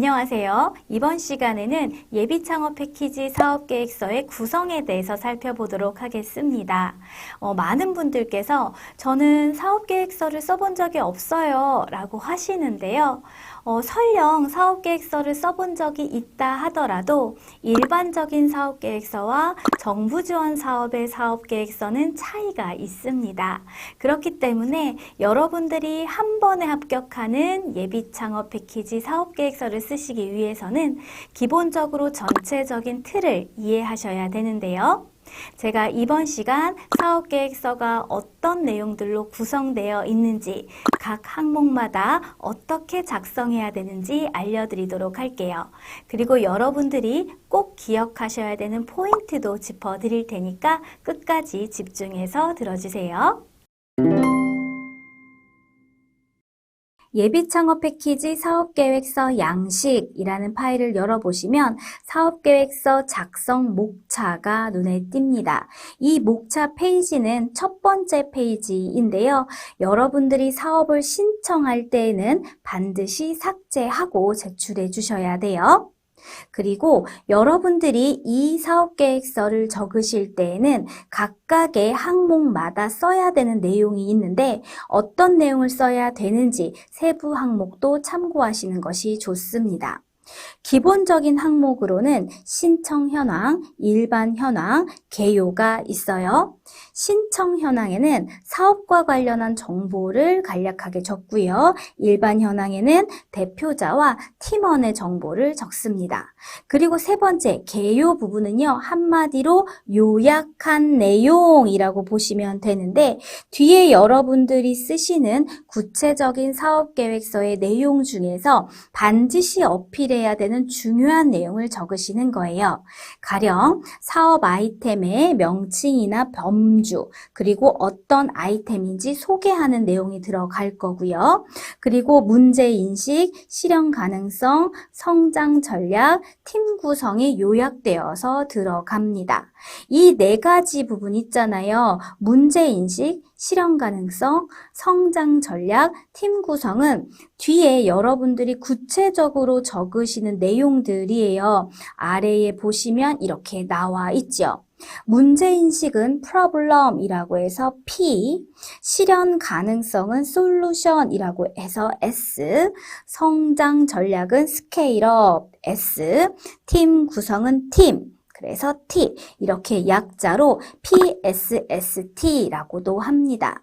안녕하세요. 이번 시간에는 예비창업 패키지 사업계획서의 구성에 대해서 살펴보도록 하겠습니다. 많은 분들께서 저는 사업계획서를 써본 적이 없어요 라고 하시는데요. 설령 사업계획서를 써본 적이 있다 하더라도 일반적인 사업계획서와 정부 지원 사업의 사업계획서는 차이가 있습니다. 그렇기 때문에 여러분들이 한 번에 합격하는 예비창업 패키지 사업계획서를 쓰시기 위해서는 기본적으로 전체적인 틀을 이해하셔야 되는데요. 제가 이번 시간 사업계획서가 어떤 내용들로 구성되어 있는지, 각 항목마다 어떻게 작성해야 되는지 알려드리도록 할게요. 그리고 여러분들이 꼭 기억하셔야 되는 포인트도 짚어드릴 테니까 끝까지 집중해서 들어주세요. 예비창업 패키지 사업계획서 양식이라는 파일을 열어보시면 사업계획서 작성 목차가 눈에 띕니다. 이 목차 페이지는 첫 번째 페이지인데요. 여러분들이 사업을 신청할 때에는 반드시 삭제하고 제출해 주셔야 돼요. 그리고 여러분들이 이 사업계획서를 적으실 때에는 각각의 항목마다 써야 되는 내용이 있는데 어떤 내용을 써야 되는지 세부 항목도 참고하시는 것이 좋습니다. 기본적인 항목으로는 신청 현황, 일반 현황, 개요가 있어요. 신청 현황에는 사업과 관련한 정보를 간략하게 적고요. 일반 현황에는 대표자와 팀원의 정보를 적습니다. 그리고 세 번째, 개요 부분은요. 한마디로 요약한 내용이라고 보시면 되는데 뒤에 여러분들이 쓰시는 구체적인 사업계획서의 내용 중에서 반드시 어필해야 되는 중요한 내용을 적으시는 거예요. 가령 사업 아이템의 명칭이나 범주, 그리고 어떤 아이템인지 소개하는 내용이 들어갈 거고요. 그리고 문제인식, 실현 가능성, 성장 전략, 팀 구성이 요약되어서 들어갑니다. 이 네 가지 부분 있잖아요. 문제인식, 실현 가능성, 성장 전략, 팀 구성은 뒤에 여러분들이 구체적으로 적으시는 내용들이에요. 아래에 보시면 이렇게 나와 있죠. 문제인식은 problem이라고 해서 P, 실현 가능성은 solution이라고 해서 S, 성장 전략은 scale up, S, 팀 구성은 team, 그래서 T, 이렇게 약자로 PSST라고도 합니다.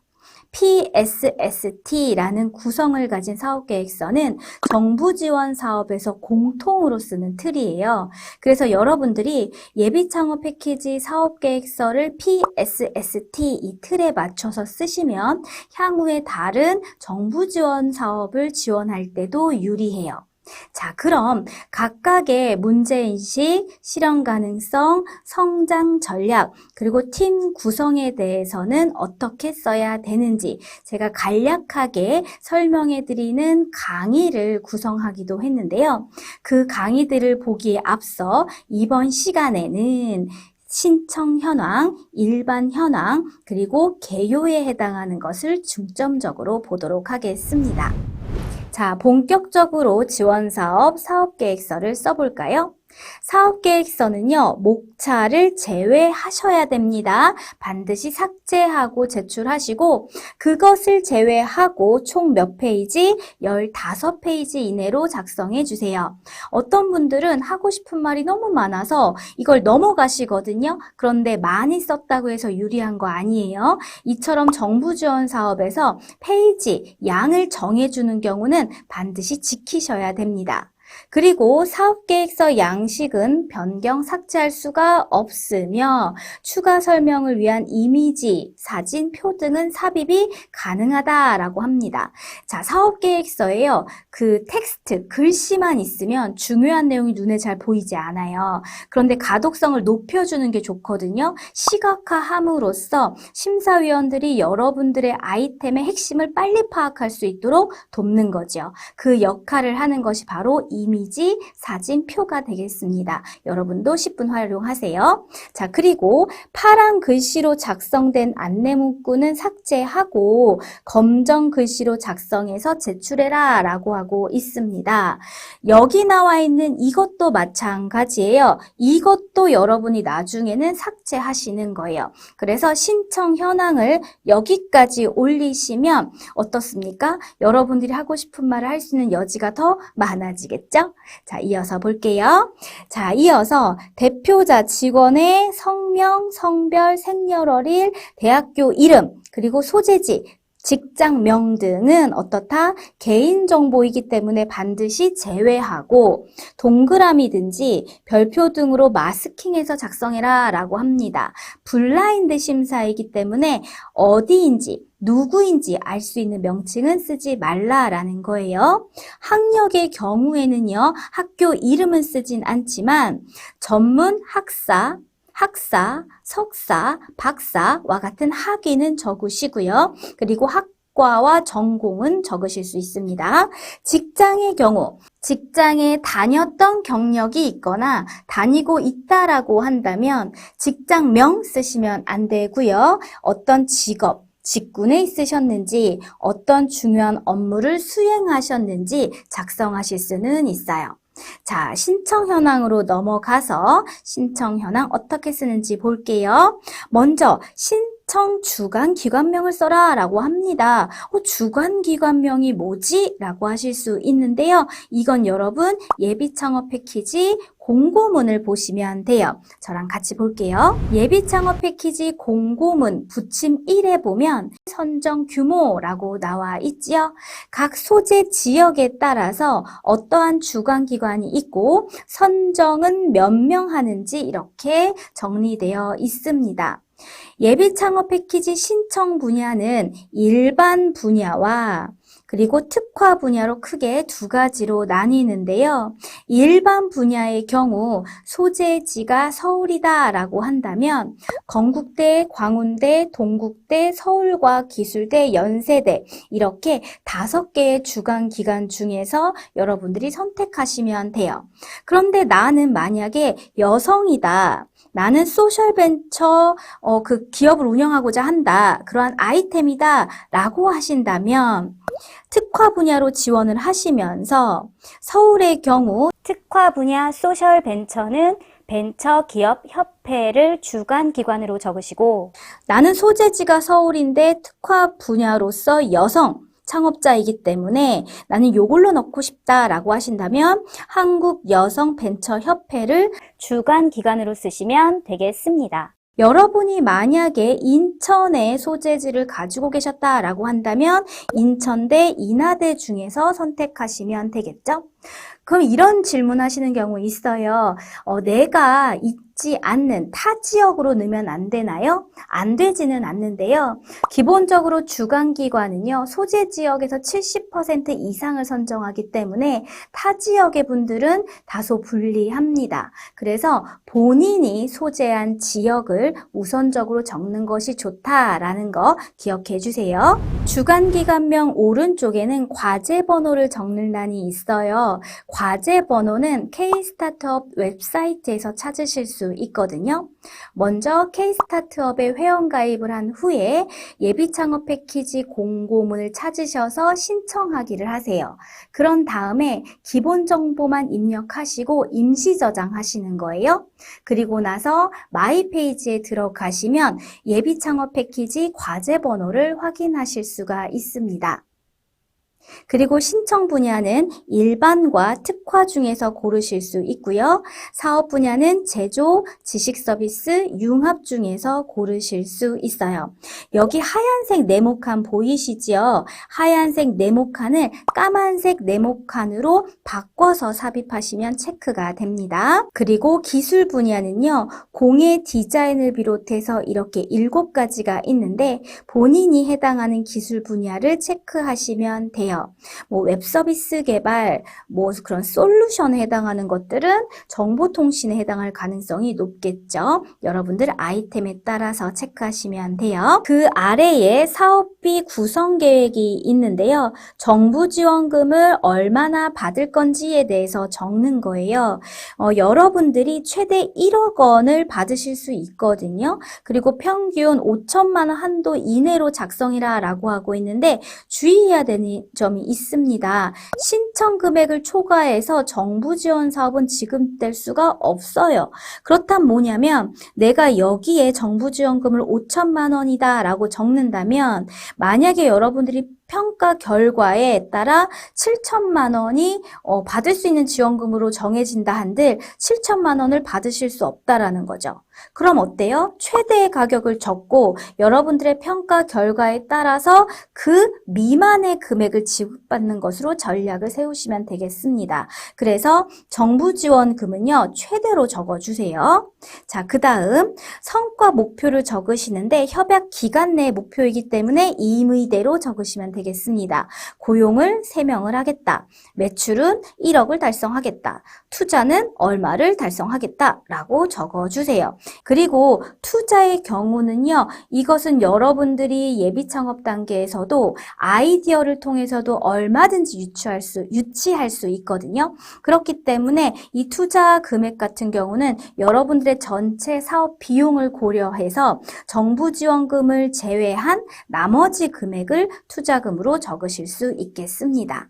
PSST라는 구성을 가진 사업계획서는 정부 지원 사업에서 공통으로 쓰는 틀이에요. 그래서 여러분들이 예비창업 패키지 사업계획서를 PSST 이 틀에 맞춰서 쓰시면 향후에 다른 정부 지원 사업을 지원할 때도 유리해요. 자, 그럼 각각의 문제인식, 실현 가능성, 성장 전략, 그리고 팀 구성에 대해서는 어떻게 써야 되는지 제가 간략하게 설명해 드리는 강의를 구성하기도 했는데요. 그 강의들을 보기에 앞서 이번 시간에는 신청 현황, 일반 현황, 그리고 개요에 해당하는 것을 중점적으로 보도록 하겠습니다. 자, 본격적으로 지원사업 사업계획서를 써볼까요? 사업계획서는요, 목차를 제외하셔야 됩니다. 반드시 삭제하고 제출하시고 그것을 제외하고 총 몇 페이지? 15페이지 이내로 작성해 주세요. 어떤 분들은 하고 싶은 말이 너무 많아서 이걸 넘어가시거든요. 그런데 많이 썼다고 해서 유리한 거 아니에요. 이처럼 정부 지원 사업에서 페이지 양을 정해주는 경우는 반드시 지키셔야 됩니다. 그리고 사업계획서 양식은 변경 삭제할 수가 없으며 추가 설명을 위한 이미지, 사진, 표 등은 삽입이 가능하다라고 합니다. 자, 사업계획서에요. 그 텍스트, 글씨만 있으면 중요한 내용이 눈에 잘 보이지 않아요. 그런데 가독성을 높여주는 게 좋거든요. 시각화함으로써 심사위원들이 여러분들의 아이템의 핵심을 빨리 파악할 수 있도록 돕는 거죠. 그 역할을 하는 것이 바로 이미지 이미지, 사진표가 되겠습니다. 여러분도 10분 활용하세요. 자, 그리고 파란 글씨로 작성된 안내 문구는 삭제하고 검정 글씨로 작성해서 제출해라 라고 하고 있습니다. 여기 나와 있는 이것도 마찬가지예요. 이것도 여러분이 나중에는 삭제하시는 거예요. 그래서 신청 현황을 여기까지 올리시면 어떻습니까? 여러분들이 하고 싶은 말을 할 수 있는 여지가 더 많아지겠죠? 자, 이어서 볼게요. 자, 이어서 대표자 직원의 성명, 성별, 생년월일, 대학교 이름, 그리고 소재지, 직장명 등은 어떻다? 개인정보이기 때문에 반드시 제외하고 동그라미든지 별표 등으로 마스킹해서 작성해라 라고 합니다. 블라인드 심사이기 때문에 어디인지 누구인지 알 수 있는 명칭은 쓰지 말라라는 거예요. 학력의 경우에는요, 학교 이름은 쓰진 않지만 전문 학사, 석사, 박사와 같은 학위는 적으시고요. 그리고 학과와 전공은 적으실 수 있습니다. 직장의 경우, 직장에 다녔던 경력이 있거나 다니고 있다라고 한다면 직장명 쓰시면 안 되고요. 어떤 직업, 직군에 있으셨는지, 어떤 중요한 업무를 수행하셨는지 작성하실 수는 있어요. 자, 신청 현황으로 넘어가서 신청 현황 어떻게 쓰는지 볼게요. 먼저 신청 주간 기관명을 써라 라고 합니다. 주간 기관명이 뭐지? 라고 하실 수 있는데요. 이건 여러분 예비 창업 패키지 공고문을 보시면 돼요. 저랑 같이 볼게요. 예비 창업 패키지 공고문 부침 1에 보면 선정 규모라고 나와 있지요. 각 소재 지역에 따라서 어떠한 주관기관이 있고 선정은 몇 명 하는지 이렇게 정리되어 있습니다. 예비 창업 패키지 신청 분야는 일반 분야와 그리고 특화 분야로 크게 두 가지로 나뉘는데요. 일반 분야의 경우 소재지가 서울이다 라고 한다면 건국대, 광운대, 동국대, 서울과기술대, 연세대 이렇게 5개의 주관기관 중에서 여러분들이 선택하시면 돼요. 그런데 나는 만약에 여성이다. 나는 소셜벤처 그 기업을 운영하고자 한다. 그러한 아이템이다 라고 하신다면 특화 분야로 지원을 하시면서 서울의 경우 특화 분야 소셜벤처는 벤처기업협회를 주관기관으로 적으시고 나는 소재지가 서울인데 특화 분야로서 여성 창업자이기 때문에 나는 요걸로 넣고 싶다라고 하신다면 한국여성벤처협회를 주관기관으로 쓰시면 되겠습니다. 여러분이 만약에 인천에 소재지를 가지고 계셨다라고 한다면 인천대, 인하대 중에서 선택하시면 되겠죠? 그럼 이런 질문 하시는 경우 있어요. 내가 있지 않는 타 지역으로 넣으면 안 되나요? 안 되지는 않는데요. 기본적으로 주관기관은요, 소재 지역에서 70% 이상을 선정하기 때문에 타 지역의 분들은 다소 불리합니다. 그래서 본인이 소재한 지역을 우선적으로 적는 것이 좋다라는 거 기억해 주세요. 주관기관명 오른쪽에는 과제 번호를 적는 란이 있어요. 과제 번호는 K-스타트업 웹사이트에서 찾으실 수 있거든요. 먼저 K-스타트업에 회원가입을 한 후에 예비창업 패키지 공고문을 찾으셔서 신청하기를 하세요. 그런 다음에 기본 정보만 입력하시고 임시 저장하시는 거예요. 그리고 나서 마이 페이지에 들어가시면 예비창업 패키지 과제 번호를 확인하실 수가 있습니다. 그리고 신청 분야는 일반과 특화 중에서 고르실 수 있고요. 사업 분야는 제조, 지식 서비스, 융합 중에서 고르실 수 있어요. 여기 하얀색 네모칸 보이시지요? 하얀색 네모칸을 까만색 네모칸으로 바꿔서 삽입하시면 체크가 됩니다. 그리고 기술 분야는요. 공예 디자인을 비롯해서 이렇게 7가지가 있는데 본인이 해당하는 기술 분야를 체크하시면 돼요. 돼요. 뭐 웹서비스 개발, 뭐 그런 솔루션에 해당하는 것들은 정보통신에 해당할 가능성이 높겠죠. 여러분들 아이템에 따라서 체크하시면 돼요. 그 아래에 사업비 구성 계획이 있는데요. 정부 지원금을 얼마나 받을 건지에 대해서 적는 거예요. 여러분들이 최대 1억 원을 받으실 수 있거든요. 그리고 평균 5천만 원 한도 이내로 작성이라 라고 하고 있는데 주의해야 되는 점이 있습니다. 신청 금액을 초과해서 정부 지원 사업은 지급될 수가 없어요. 그렇다면 뭐냐면 내가 여기에 정부 지원금을 5천만 원이다 라고 적는다면 만약에 여러분들이 평가 결과에 따라 7천만 원이 받을 수 있는 지원금으로 정해진다 한들 7천만 원을 받으실 수 없다라는 거죠. 그럼 어때요? 최대의 가격을 적고 여러분들의 평가 결과에 따라서 그 미만의 금액을 지급받는 것으로 전략을 세우시면 되겠습니다. 그래서 정부 지원금은요, 최대로 적어주세요. 자, 그 다음 성과 목표를 적으시는데 협약 기간 내 목표이기 때문에 임의대로 적으시면 되겠습니다. 고용을 3명을 하겠다. 매출은 1억을 달성하겠다. 투자는 얼마를 달성하겠다 라고 적어주세요. 그리고 투자의 경우는요, 이것은 여러분들이 예비 창업 단계에서도 아이디어를 통해서도 얼마든지 유치할 수 있거든요. 그렇기 때문에 이 투자 금액 같은 경우는 여러분들의 전체 사업 비용을 고려해서 정부 지원금을 제외한 나머지 금액을 투자금으로 적으실 수 있겠습니다.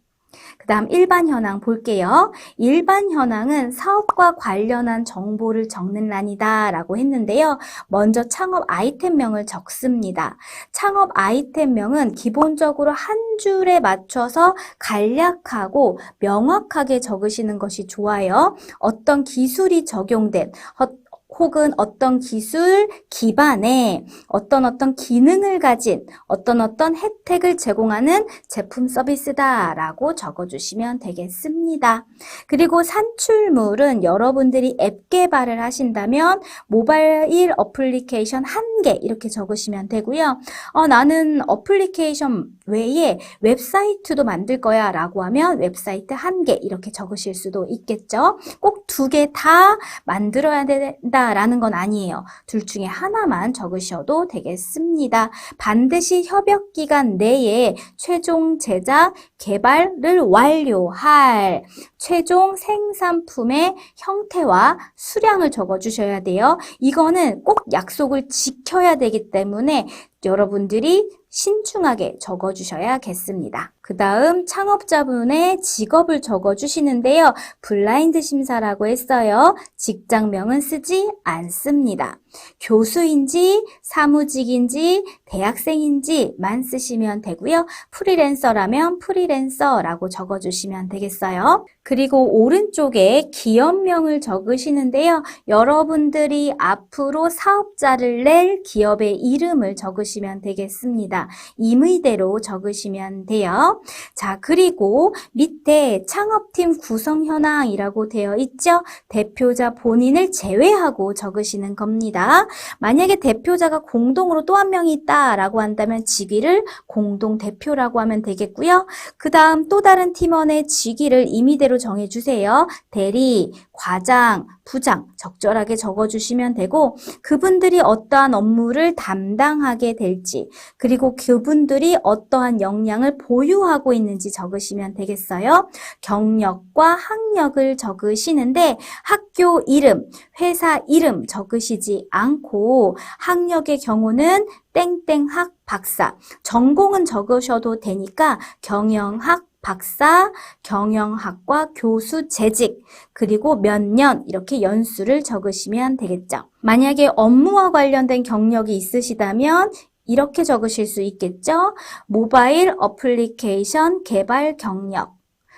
그 다음 일반 현황 볼게요. 일반 현황은 사업과 관련한 정보를 적는 란이다 라고 했는데요. 먼저 창업 아이템명을 적습니다. 창업 아이템명은 기본적으로 한 줄에 맞춰서 간략하고 명확하게 적으시는 것이 좋아요. 어떤 기술이 적용된 혹은 어떤 기술 기반에 어떤 기능을 가진 어떤 혜택을 제공하는 제품 서비스다라고 적어주시면 되겠습니다. 그리고 산출물은 여러분들이 앱 개발을 하신다면 모바일 어플리케이션 1개 이렇게 적으시면 되고요. 나는 어플리케이션 외에 웹사이트도 만들 거야 라고 하면 웹사이트 1개 이렇게 적으실 수도 있겠죠. 꼭 2개 다 만들어야 된다 라는 건 아니에요. 둘 중에 하나만 적으셔도 되겠습니다. 반드시 협약 기간 내에 최종 제작, 개발을 완료할 최종 생산품의 형태와 수량을 적어주셔야 돼요. 이거는 꼭 약속을 지켜야 되기 때문에 여러분들이 신중하게 적어주셔야겠습니다. 그 다음 창업자분의 직업을 적어주시는데요. 블라인드 심사라고 했어요. 직장명은 쓰지 않습니다. 교수인지 사무직인지 대학생인지만 쓰시면 되고요. 프리랜서라면 프리랜서라고 적어주시면 되겠어요. 그리고 오른쪽에 기업명을 적으시는데요. 여러분들이 앞으로 사업자를 낼 기업의 이름을 적으시면 되겠습니다. 임의대로 적으시면 돼요. 자, 그리고 밑에 창업팀 구성 현황이라고 되어 있죠? 대표자 본인을 제외하고 적으시는 겁니다. 만약에 대표자가 공동으로 또 한 명이 있다라고 한다면 직위를 공동대표라고 하면 되겠고요. 그 다음 또 다른 팀원의 직위를 임의대로 정해주세요. 대리, 과장, 부장 적절하게 적어주시면 되고 그분들이 어떠한 업무를 담당하게 될지 그리고 그분들이 어떠한 역량을 보유하고 있는지 적으시면 되겠어요. 경력과 학력을 적으시는데 학교 이름, 회사 이름 적으시지 않고 학력의 경우는 땡땡학 박사, 전공은 적으셔도 되니까 경영학 박사, 경영학과 교수 재직, 그리고 몇 년 이렇게 연수를 적으시면 되겠죠. 만약에 업무와 관련된 경력이 있으시다면 이렇게 적으실 수 있겠죠. 모바일 어플리케이션 개발 경력,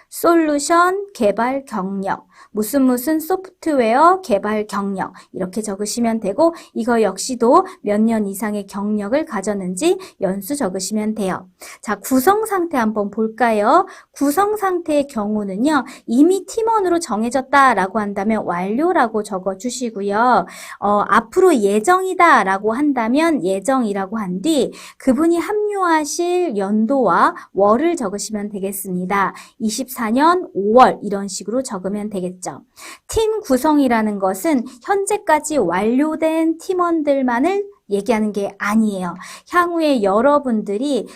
솔루션 개발 경력, 무슨 소프트웨어 개발 경력 이렇게 적으시면 되고 이거 역시도 몇 년 이상의 경력을 가졌는지 연수 적으시면 돼요. 자, 구성 상태 한번 볼까요? 구성 상태의 경우는요. 이미 팀원으로 정해졌다라고 한다면 완료라고 적어주시고요. 앞으로 예정이다라고 한다면 예정이라고 한 뒤 그분이 합류하실 연도와 월을 적으시면 되겠습니다. 24년 5월 이런 식으로 적으면 되겠죠. 팀 구성이라는 것은 현재까지 완료된 팀원들만을 얘기하는 게 아니에요. 향후에 여러분들이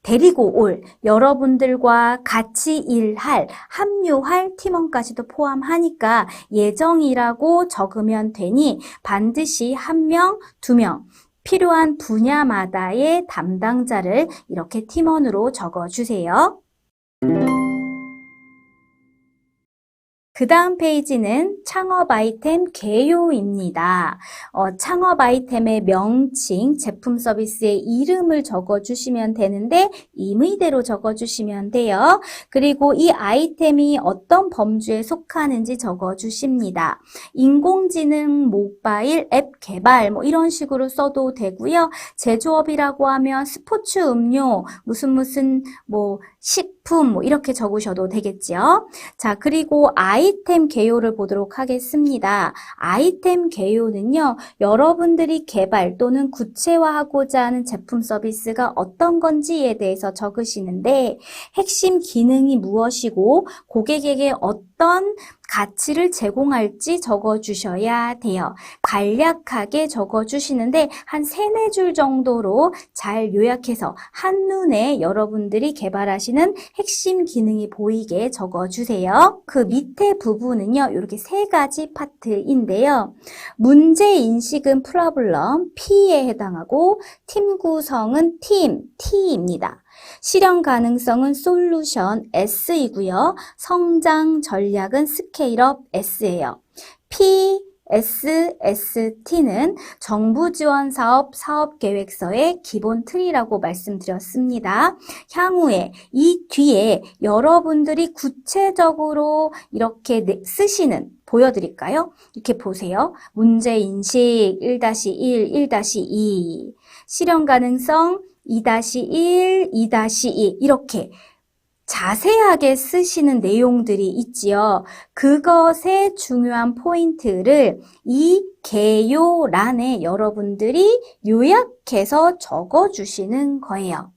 데리고 올 여러분들과 같이 일할, 합류할 팀원까지도 포함하니까 예정이라고 적으면 되니 반드시 1명, 2명 필요한 분야마다의 담당자를 이렇게 팀원으로 적어주세요. 그 다음 페이지는 창업 아이템 개요입니다. 창업 아이템의 명칭, 제품 서비스의 이름을 적어주시면 되는데 임의대로 적어주시면 돼요. 그리고 이 아이템이 어떤 범주에 속하는지 적어주십니다. 인공지능 모바일 앱 개발 이런 식으로 써도 되고요. 제조업이라고 하면 스포츠 음료, 무슨 식품 이렇게 적으셔도 되겠죠. 자, 그리고 아이템 개요를 보도록 하겠습니다. 아이템 개요는요. 여러분들이 개발 또는 구체화하고자 하는 제품 서비스가 어떤 건지에 대해서 적으시는데 핵심 기능이 무엇이고 고객에게 어떤 가치를 제공할지 적어주셔야 돼요. 간략하게 적어주시는데 한 3-4줄 정도로 잘 요약해서 한눈에 여러분들이 개발하시는 핵심 기능이 보이게 적어주세요. 그 밑에 부분은요. 이렇게 3가지 파트인데요. 문제인식은 프로블럼, P에 해당하고 팀 구성은 팀, T입니다. 실현 가능성은 솔루션 S이고요. 성장 전략은 스케일업 S예요. PSST는 정부 지원 사업 사업계획서의 기본 틀이라고 말씀드렸습니다. 향후에 이 뒤에 여러분들이 구체적으로 이렇게 쓰시는 보여드릴까요? 이렇게 보세요. 문제인식 1-1, 1-2, 실현 가능성 2-1, 2-2 이렇게 자세하게 쓰시는 내용들이 있지요. 그것의 중요한 포인트를 이 개요란에 여러분들이 요약해서 적어주시는 거예요.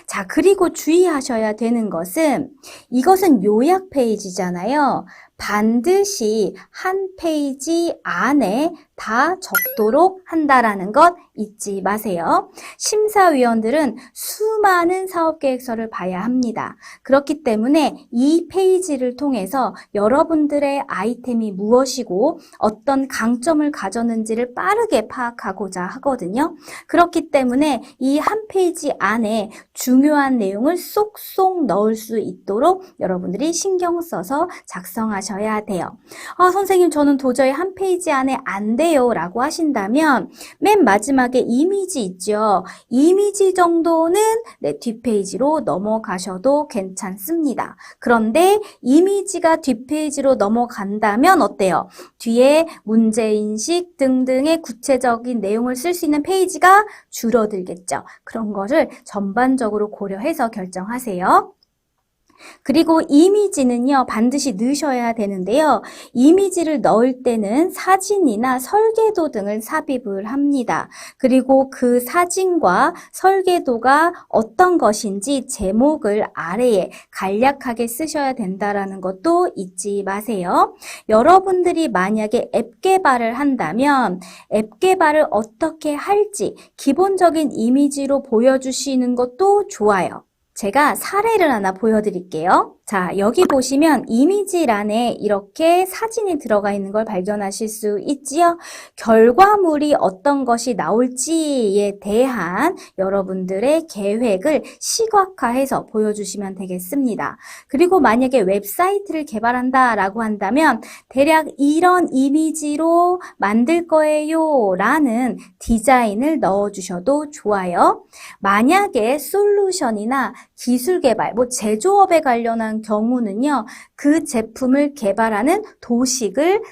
자, 그리고 주의하셔야 되는 것은 이것은 요약 페이지잖아요. 반드시 한 페이지 안에 다 적도록 한다라는 것 잊지 마세요. 심사위원들은 수많은 사업계획서를 봐야 합니다. 그렇기 때문에 이 페이지를 통해서 여러분들의 아이템이 무엇이고 어떤 강점을 가졌는지를 빠르게 파악하고자 하거든요. 그렇기 때문에 이 한 페이지 안에 중요한 내용을 쏙쏙 넣을 수 있도록 여러분들이 신경 써서 작성하셔야 돼요. 선생님 저는 도저히 한 페이지 안에 안 돼요 라고 하신다면 맨 마지막에 이미지 있죠. 이미지 정도는 뒷페이지로 넘어가셔도 괜찮습니다. 그런데 이미지가 뒷페이지로 넘어간다면 어때요? 뒤에 문제인식 등등의 구체적인 내용을 쓸 수 있는 페이지가 줄어들겠죠. 그런 거를 전반적으로 고려해서 결정하세요. 그리고 이미지는요, 반드시 넣으셔야 되는데요. 이미지를 넣을 때는 사진이나 설계도 등을 삽입을 합니다. 그리고 그 사진과 설계도가 어떤 것인지 제목을 아래에 간략하게 쓰셔야 된다는 것도 잊지 마세요. 여러분들이 만약에 앱 개발을 한다면 앱 개발을 어떻게 할지 기본적인 이미지로 보여주시는 것도 좋아요. 제가 사례를 하나 보여드릴게요. 자, 여기 보시면 이미지란에 이렇게 사진이 들어가 있는 걸 발견하실 수 있지요. 결과물이 어떤 것이 나올지에 대한 여러분들의 계획을 시각화해서 보여주시면 되겠습니다. 그리고 만약에 웹사이트를 개발한다라고 한다면 대략 이런 이미지로 만들 거예요 라는 디자인을 넣어주셔도 좋아요. 만약에 솔루션이나 기술 개발, 제조업에 관련한 있는 경우는요, 그 제품을 개발하는 도식을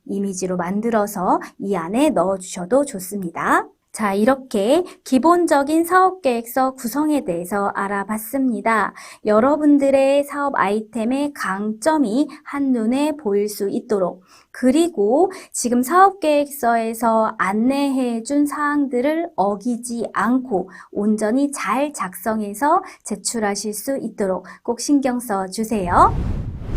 이미지로 만들어서 이 안에 넣어주셔도 좋습니다. 자, 이렇게 기본적인 사업계획서 구성에 대해서 알아봤습니다. 여러분들의 사업 아이템의 강점이 한눈에 보일 수 있도록, 그리고 지금 사업계획서에서 안내해준 사항들을 어기지 않고 온전히 잘 작성해서 제출하실 수 있도록 꼭 신경 써주세요.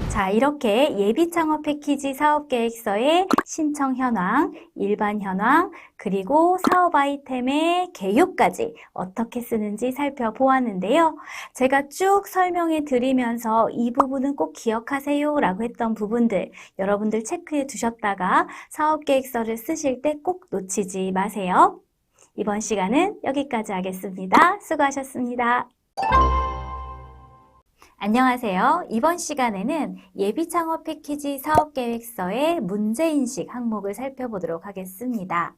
자, 이렇게 예비창업 패키지 사업계획서의 신청 현황, 일반 현황, 그리고 사업 아이템의 개요까지 어떻게 쓰는지 살펴보았는데요. 제가 쭉 설명해 드리면서 이 부분은 꼭 기억하세요 라고 했던 부분들 여러분들 체크해 두셨다가 사업계획서를 쓰실 때 꼭 놓치지 마세요. 이번 시간은 여기까지 하겠습니다. 수고하셨습니다. 안녕하세요. 이번 시간에는 예비창업 패키지 사업계획서의 문제인식 항목을 살펴보도록 하겠습니다.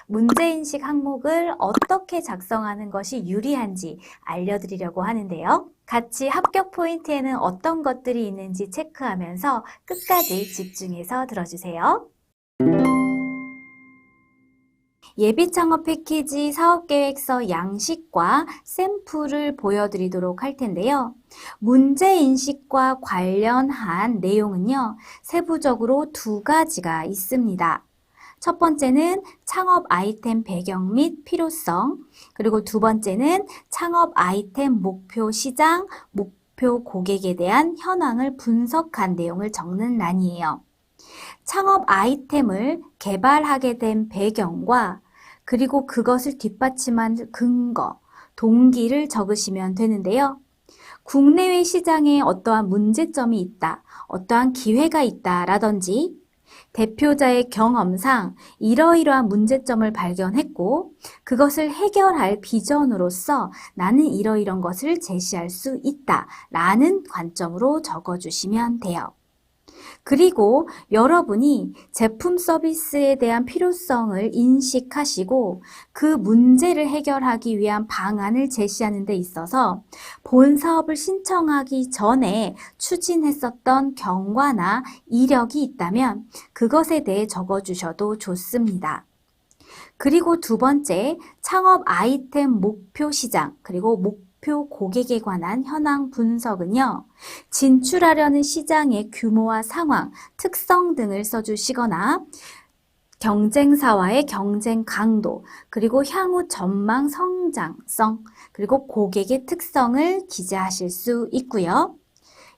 문제인식 항목을 어떻게 작성하는 것이 유리한지 알려드리려고 하는데요. 같이 합격 포인트에는 어떤 것들이 있는지 체크하면서 끝까지 집중해서 들어주세요. 예비창업 패키지 사업계획서 양식과 샘플을 보여드리도록 할 텐데요. 문제인식과 관련한 내용은요, 세부적으로 두 가지가 있습니다. 첫 번째는 창업 아이템 배경 및 필요성, 그리고 두 번째는 창업 아이템 목표 시장, 목표 고객에 대한 현황을 분석한 내용을 적는 란이에요. 창업 아이템을 개발하게 된 배경과 그리고 그것을 뒷받침한 근거, 동기를 적으시면 되는데요. 국내외 시장에 어떠한 문제점이 있다, 어떠한 기회가 있다라든지 대표자의 경험상 이러이러한 문제점을 발견했고 그것을 해결할 비전으로서 나는 이러이러한 것을 제시할 수 있다라는 관점으로 적어주시면 돼요. 그리고 여러분이 제품 서비스에 대한 필요성을 인식하시고 그 문제를 해결하기 위한 방안을 제시하는 데 있어서 본 사업을 신청하기 전에 추진했었던 경과나 이력이 있다면 그것에 대해 적어주셔도 좋습니다. 그리고 두 번째, 창업 아이템 목표 시장, 그리고 목표 고객에 관한 현황 분석은요, 진출하려는 시장의 규모와 상황, 특성 등을 써주시거나 경쟁사와의 경쟁 강도, 그리고 향후 전망 성장성, 그리고 고객의 특성을 기재하실 수 있고요.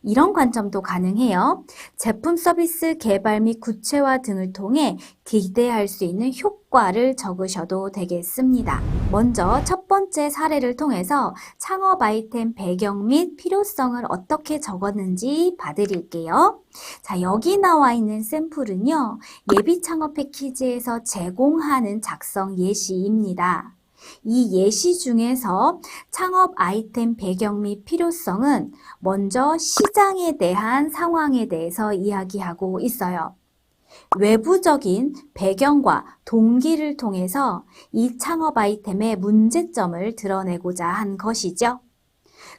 이런 관점도 가능해요. 제품 서비스 개발 및 구체화 등을 통해 기대할 수 있는 효과를 적으셔도 되겠습니다. 먼저 첫 번째 사례를 통해서 창업 아이템 배경 및 필요성을 어떻게 적었는지 봐드릴게요. 자, 여기 나와 있는 샘플은요, 예비 창업 패키지에서 제공하는 작성 예시입니다. 이 예시 중에서 창업 아이템 배경 및 필요성은 먼저 시장에 대한 상황에 대해서 이야기하고 있어요. 외부적인 배경과 동기를 통해서 이 창업 아이템의 문제점을 드러내고자 한 것이죠.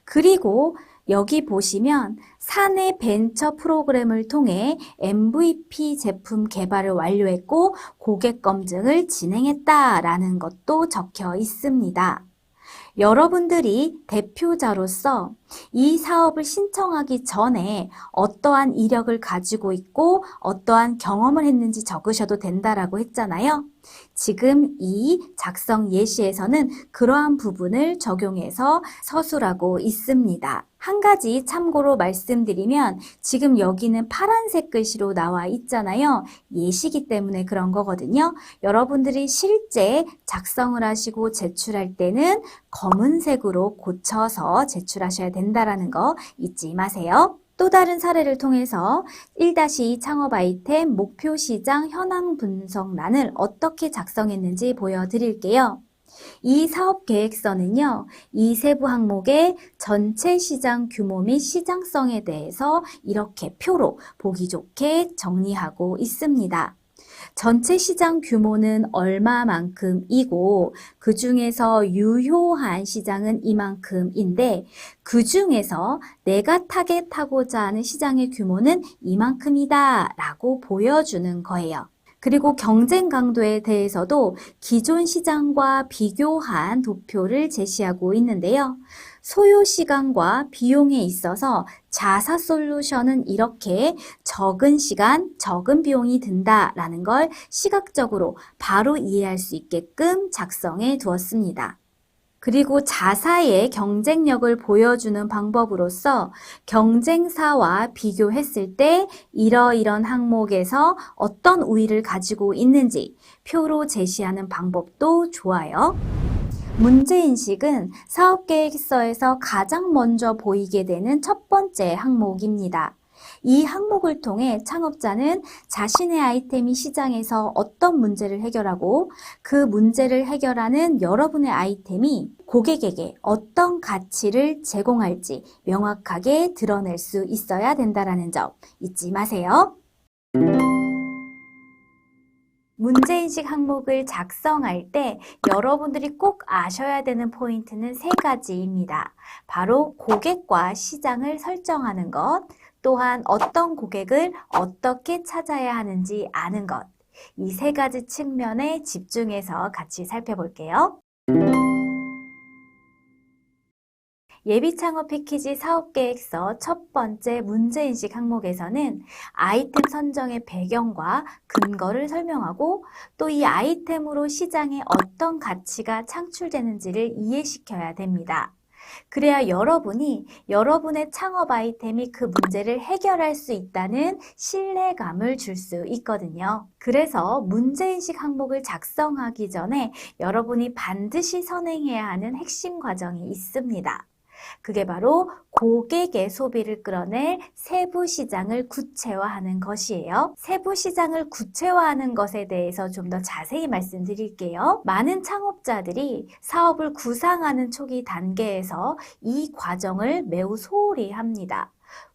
그리고 여기 보시면 사내 벤처 프로그램을 통해 MVP 제품 개발을 완료했고 고객 검증을 진행했다라는 것도 적혀 있습니다. 여러분들이 대표자로서 이 사업을 신청하기 전에 어떠한 이력을 가지고 있고 어떠한 경험을 했는지 적으셔도 된다라고 했잖아요. 지금 이 작성 예시에서는 그러한 부분을 적용해서 서술하고 있습니다. 한 가지 참고로 말씀드리면 지금 여기는 파란색 글씨로 나와 있잖아요. 예시기 때문에 그런 거거든요. 여러분들이 실제 작성을 하시고 제출할 때는 검은색으로 고쳐서 제출하셔야 된다는 거 잊지 마세요. 또 다른 사례를 통해서 1-2 창업 아이템 목표 시장 현황 분석란을 어떻게 작성했는지 보여드릴게요. 이 사업 계획서는요, 이 세부 항목의 전체 시장 규모 및 시장성에 대해서 이렇게 표로 보기 좋게 정리하고 있습니다. 전체 시장 규모는 얼마만큼이고 그 중에서 유효한 시장은 이만큼인데 그 중에서 내가 타겟하고자 하는 시장의 규모는 이만큼이다 라고 보여주는 거예요. 그리고 경쟁 강도에 대해서도 기존 시장과 비교한 도표를 제시하고 있는데요. 소요 시간과 비용에 있어서 자사 솔루션은 이렇게 적은 시간, 적은 비용이 든다라는 걸 시각적으로 바로 이해할 수 있게끔 작성해 두었습니다. 그리고 자사의 경쟁력을 보여주는 방법으로서 경쟁사와 비교했을 때 이러이런 항목에서 어떤 우위를 가지고 있는지 표로 제시하는 방법도 좋아요. 문제인식은 사업계획서에서 가장 먼저 보이게 되는 첫 번째 항목입니다. 이 항목을 통해 창업자는 자신의 아이템이 시장에서 어떤 문제를 해결하고 그 문제를 해결하는 여러분의 아이템이 고객에게 어떤 가치를 제공할지 명확하게 드러낼 수 있어야 된다는 점 잊지 마세요. 문제인식 항목을 작성할 때 여러분들이 꼭 아셔야 되는 포인트는 세 가지입니다. 바로 고객과 시장을 설정하는 것, 또한 어떤 고객을 어떻게 찾아야 하는지 아는 것. 이 세 가지 측면에 집중해서 같이 살펴볼게요. 예비창업 패키지 사업계획서 첫 번째 문제인식 항목에서는 아이템 선정의 배경과 근거를 설명하고 또 이 아이템으로 시장에 어떤 가치가 창출되는지를 이해시켜야 됩니다. 그래야 여러분이 여러분의 창업 아이템이 그 문제를 해결할 수 있다는 신뢰감을 줄 수 있거든요. 그래서 문제인식 항목을 작성하기 전에 여러분이 반드시 선행해야 하는 핵심 과정이 있습니다. 그게 바로 고객의 소비를 끌어낼 세부 시장을 구체화하는 것이에요. 세부 시장을 구체화하는 것에 대해서 좀 더 자세히 말씀드릴게요. 많은 창업자들이 사업을 구상하는 초기 단계에서 이 과정을 매우 소홀히 합니다.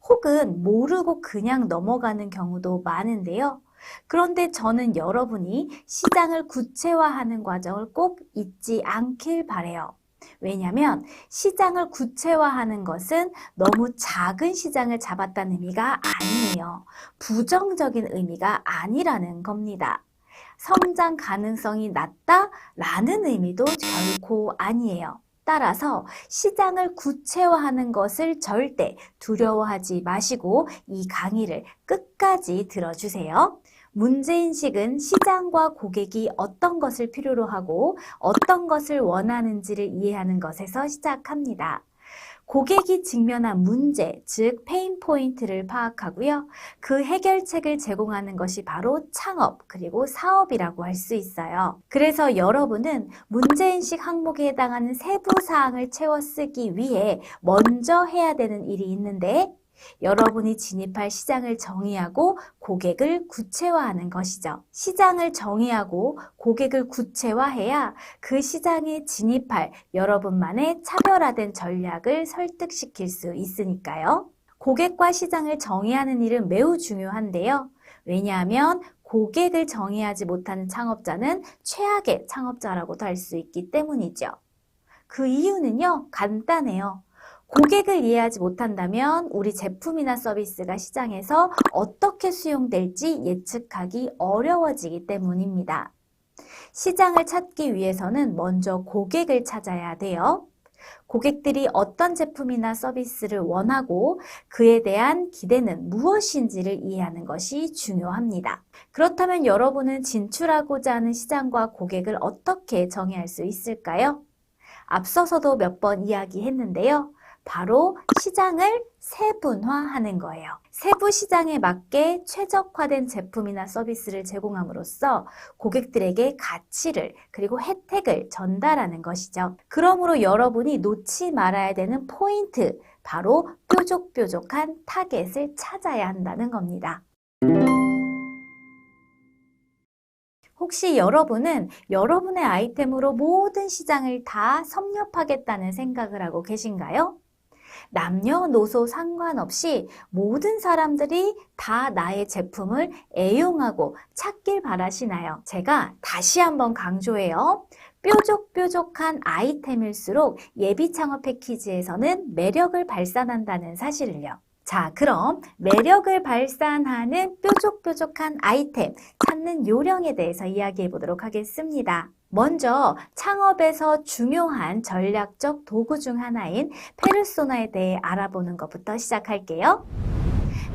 혹은 모르고 그냥 넘어가는 경우도 많은데요. 그런데 저는 여러분이 시장을 구체화하는 과정을 꼭 잊지 않길 바래요. 왜냐하면 시장을 구체화하는 것은 너무 작은 시장을 잡았다는 의미가 아니에요. 부정적인 의미가 아니라는 겁니다. 성장 가능성이 낮다라는 의미도 결코 아니에요. 따라서 시장을 구체화하는 것을 절대 두려워하지 마시고 이 강의를 끝까지 들어주세요. 문제인식은 시장과 고객이 어떤 것을 필요로 하고 어떤 것을 원하는지를 이해하는 것에서 시작합니다. 고객이 직면한 문제, 즉 페인 포인트를 파악하고요. 그 해결책을 제공하는 것이 바로 창업 그리고 사업이라고 할 수 있어요. 그래서 여러분은 문제인식 항목에 해당하는 세부 사항을 채워 쓰기 위해 먼저 해야 되는 일이 있는데 여러분이 진입할 시장을 정의하고 고객을 구체화하는 것이죠. 시장을 정의하고 고객을 구체화해야 그 시장에 진입할 여러분만의 차별화된 전략을 설득시킬 수 있으니까요. 고객과 시장을 정의하는 일은 매우 중요한데요. 왜냐하면 고객을 정의하지 못하는 창업자는 최악의 창업자라고도 할 수 있기 때문이죠. 그 이유는요, 간단해요. 고객을 이해하지 못한다면 우리 제품이나 서비스가 시장에서 어떻게 수용될지 예측하기 어려워지기 때문입니다. 시장을 찾기 위해서는 먼저 고객을 찾아야 돼요. 고객들이 어떤 제품이나 서비스를 원하고 그에 대한 기대는 무엇인지를 이해하는 것이 중요합니다. 그렇다면 여러분은 진출하고자 하는 시장과 고객을 어떻게 정의할 수 있을까요? 앞서서도 몇 번 이야기했는데요. 바로 시장을 세분화하는 거예요. 세부 시장에 맞게 최적화된 제품이나 서비스를 제공함으로써 고객들에게 가치를 그리고 혜택을 전달하는 것이죠. 그러므로 여러분이 놓지 말아야 되는 포인트, 바로 뾰족뾰족한 타겟을 찾아야 한다는 겁니다. 혹시 여러분은 여러분의 아이템으로 모든 시장을 다 섭렵하겠다는 생각을 하고 계신가요? 남녀노소 상관없이 모든 사람들이 다 나의 제품을 애용하고 찾길 바라시나요? 제가 다시 한번 강조해요. 뾰족뾰족한 아이템일수록 예비 창업 패키지에서는 매력을 발산한다는 사실을요. 자, 그럼 매력을 발산하는 뾰족뾰족한 아이템 찾는 요령에 대해서 이야기해 보도록 하겠습니다. 먼저 창업에서 중요한 전략적 도구 중 하나인 페르소나에 대해 알아보는 것부터 시작할게요.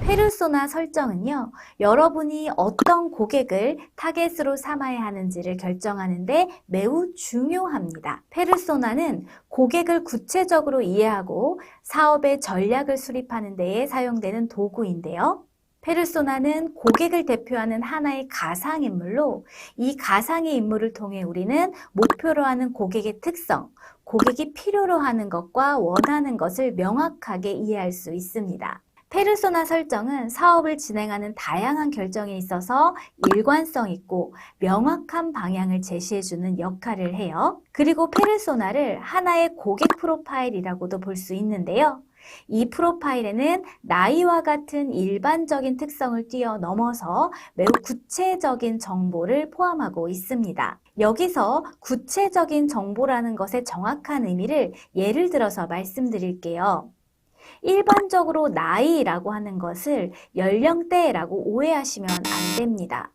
페르소나 설정은요, 여러분이 어떤 고객을 타겟으로 삼아야 하는지를 결정하는데 매우 중요합니다. 페르소나는 고객을 구체적으로 이해하고 사업의 전략을 수립하는 데에 사용되는 도구인데요. 페르소나는 고객을 대표하는 하나의 가상인물로 이 가상의 인물을 통해 우리는 목표로 하는 고객의 특성, 고객이 필요로 하는 것과 원하는 것을 명확하게 이해할 수 있습니다. 페르소나 설정은 사업을 진행하는 다양한 결정에 있어서 일관성 있고 명확한 방향을 제시해주는 역할을 해요. 그리고 페르소나를 하나의 고객 프로파일이라고도 볼 수 있는데요. 이 프로파일에는 나이와 같은 일반적인 특성을 뛰어넘어서 매우 구체적인 정보를 포함하고 있습니다. 여기서 구체적인 정보라는 것의 정확한 의미를 예를 들어서 말씀드릴게요. 일반적으로 나이라고 하는 것을 연령대라고 오해하시면 안 됩니다.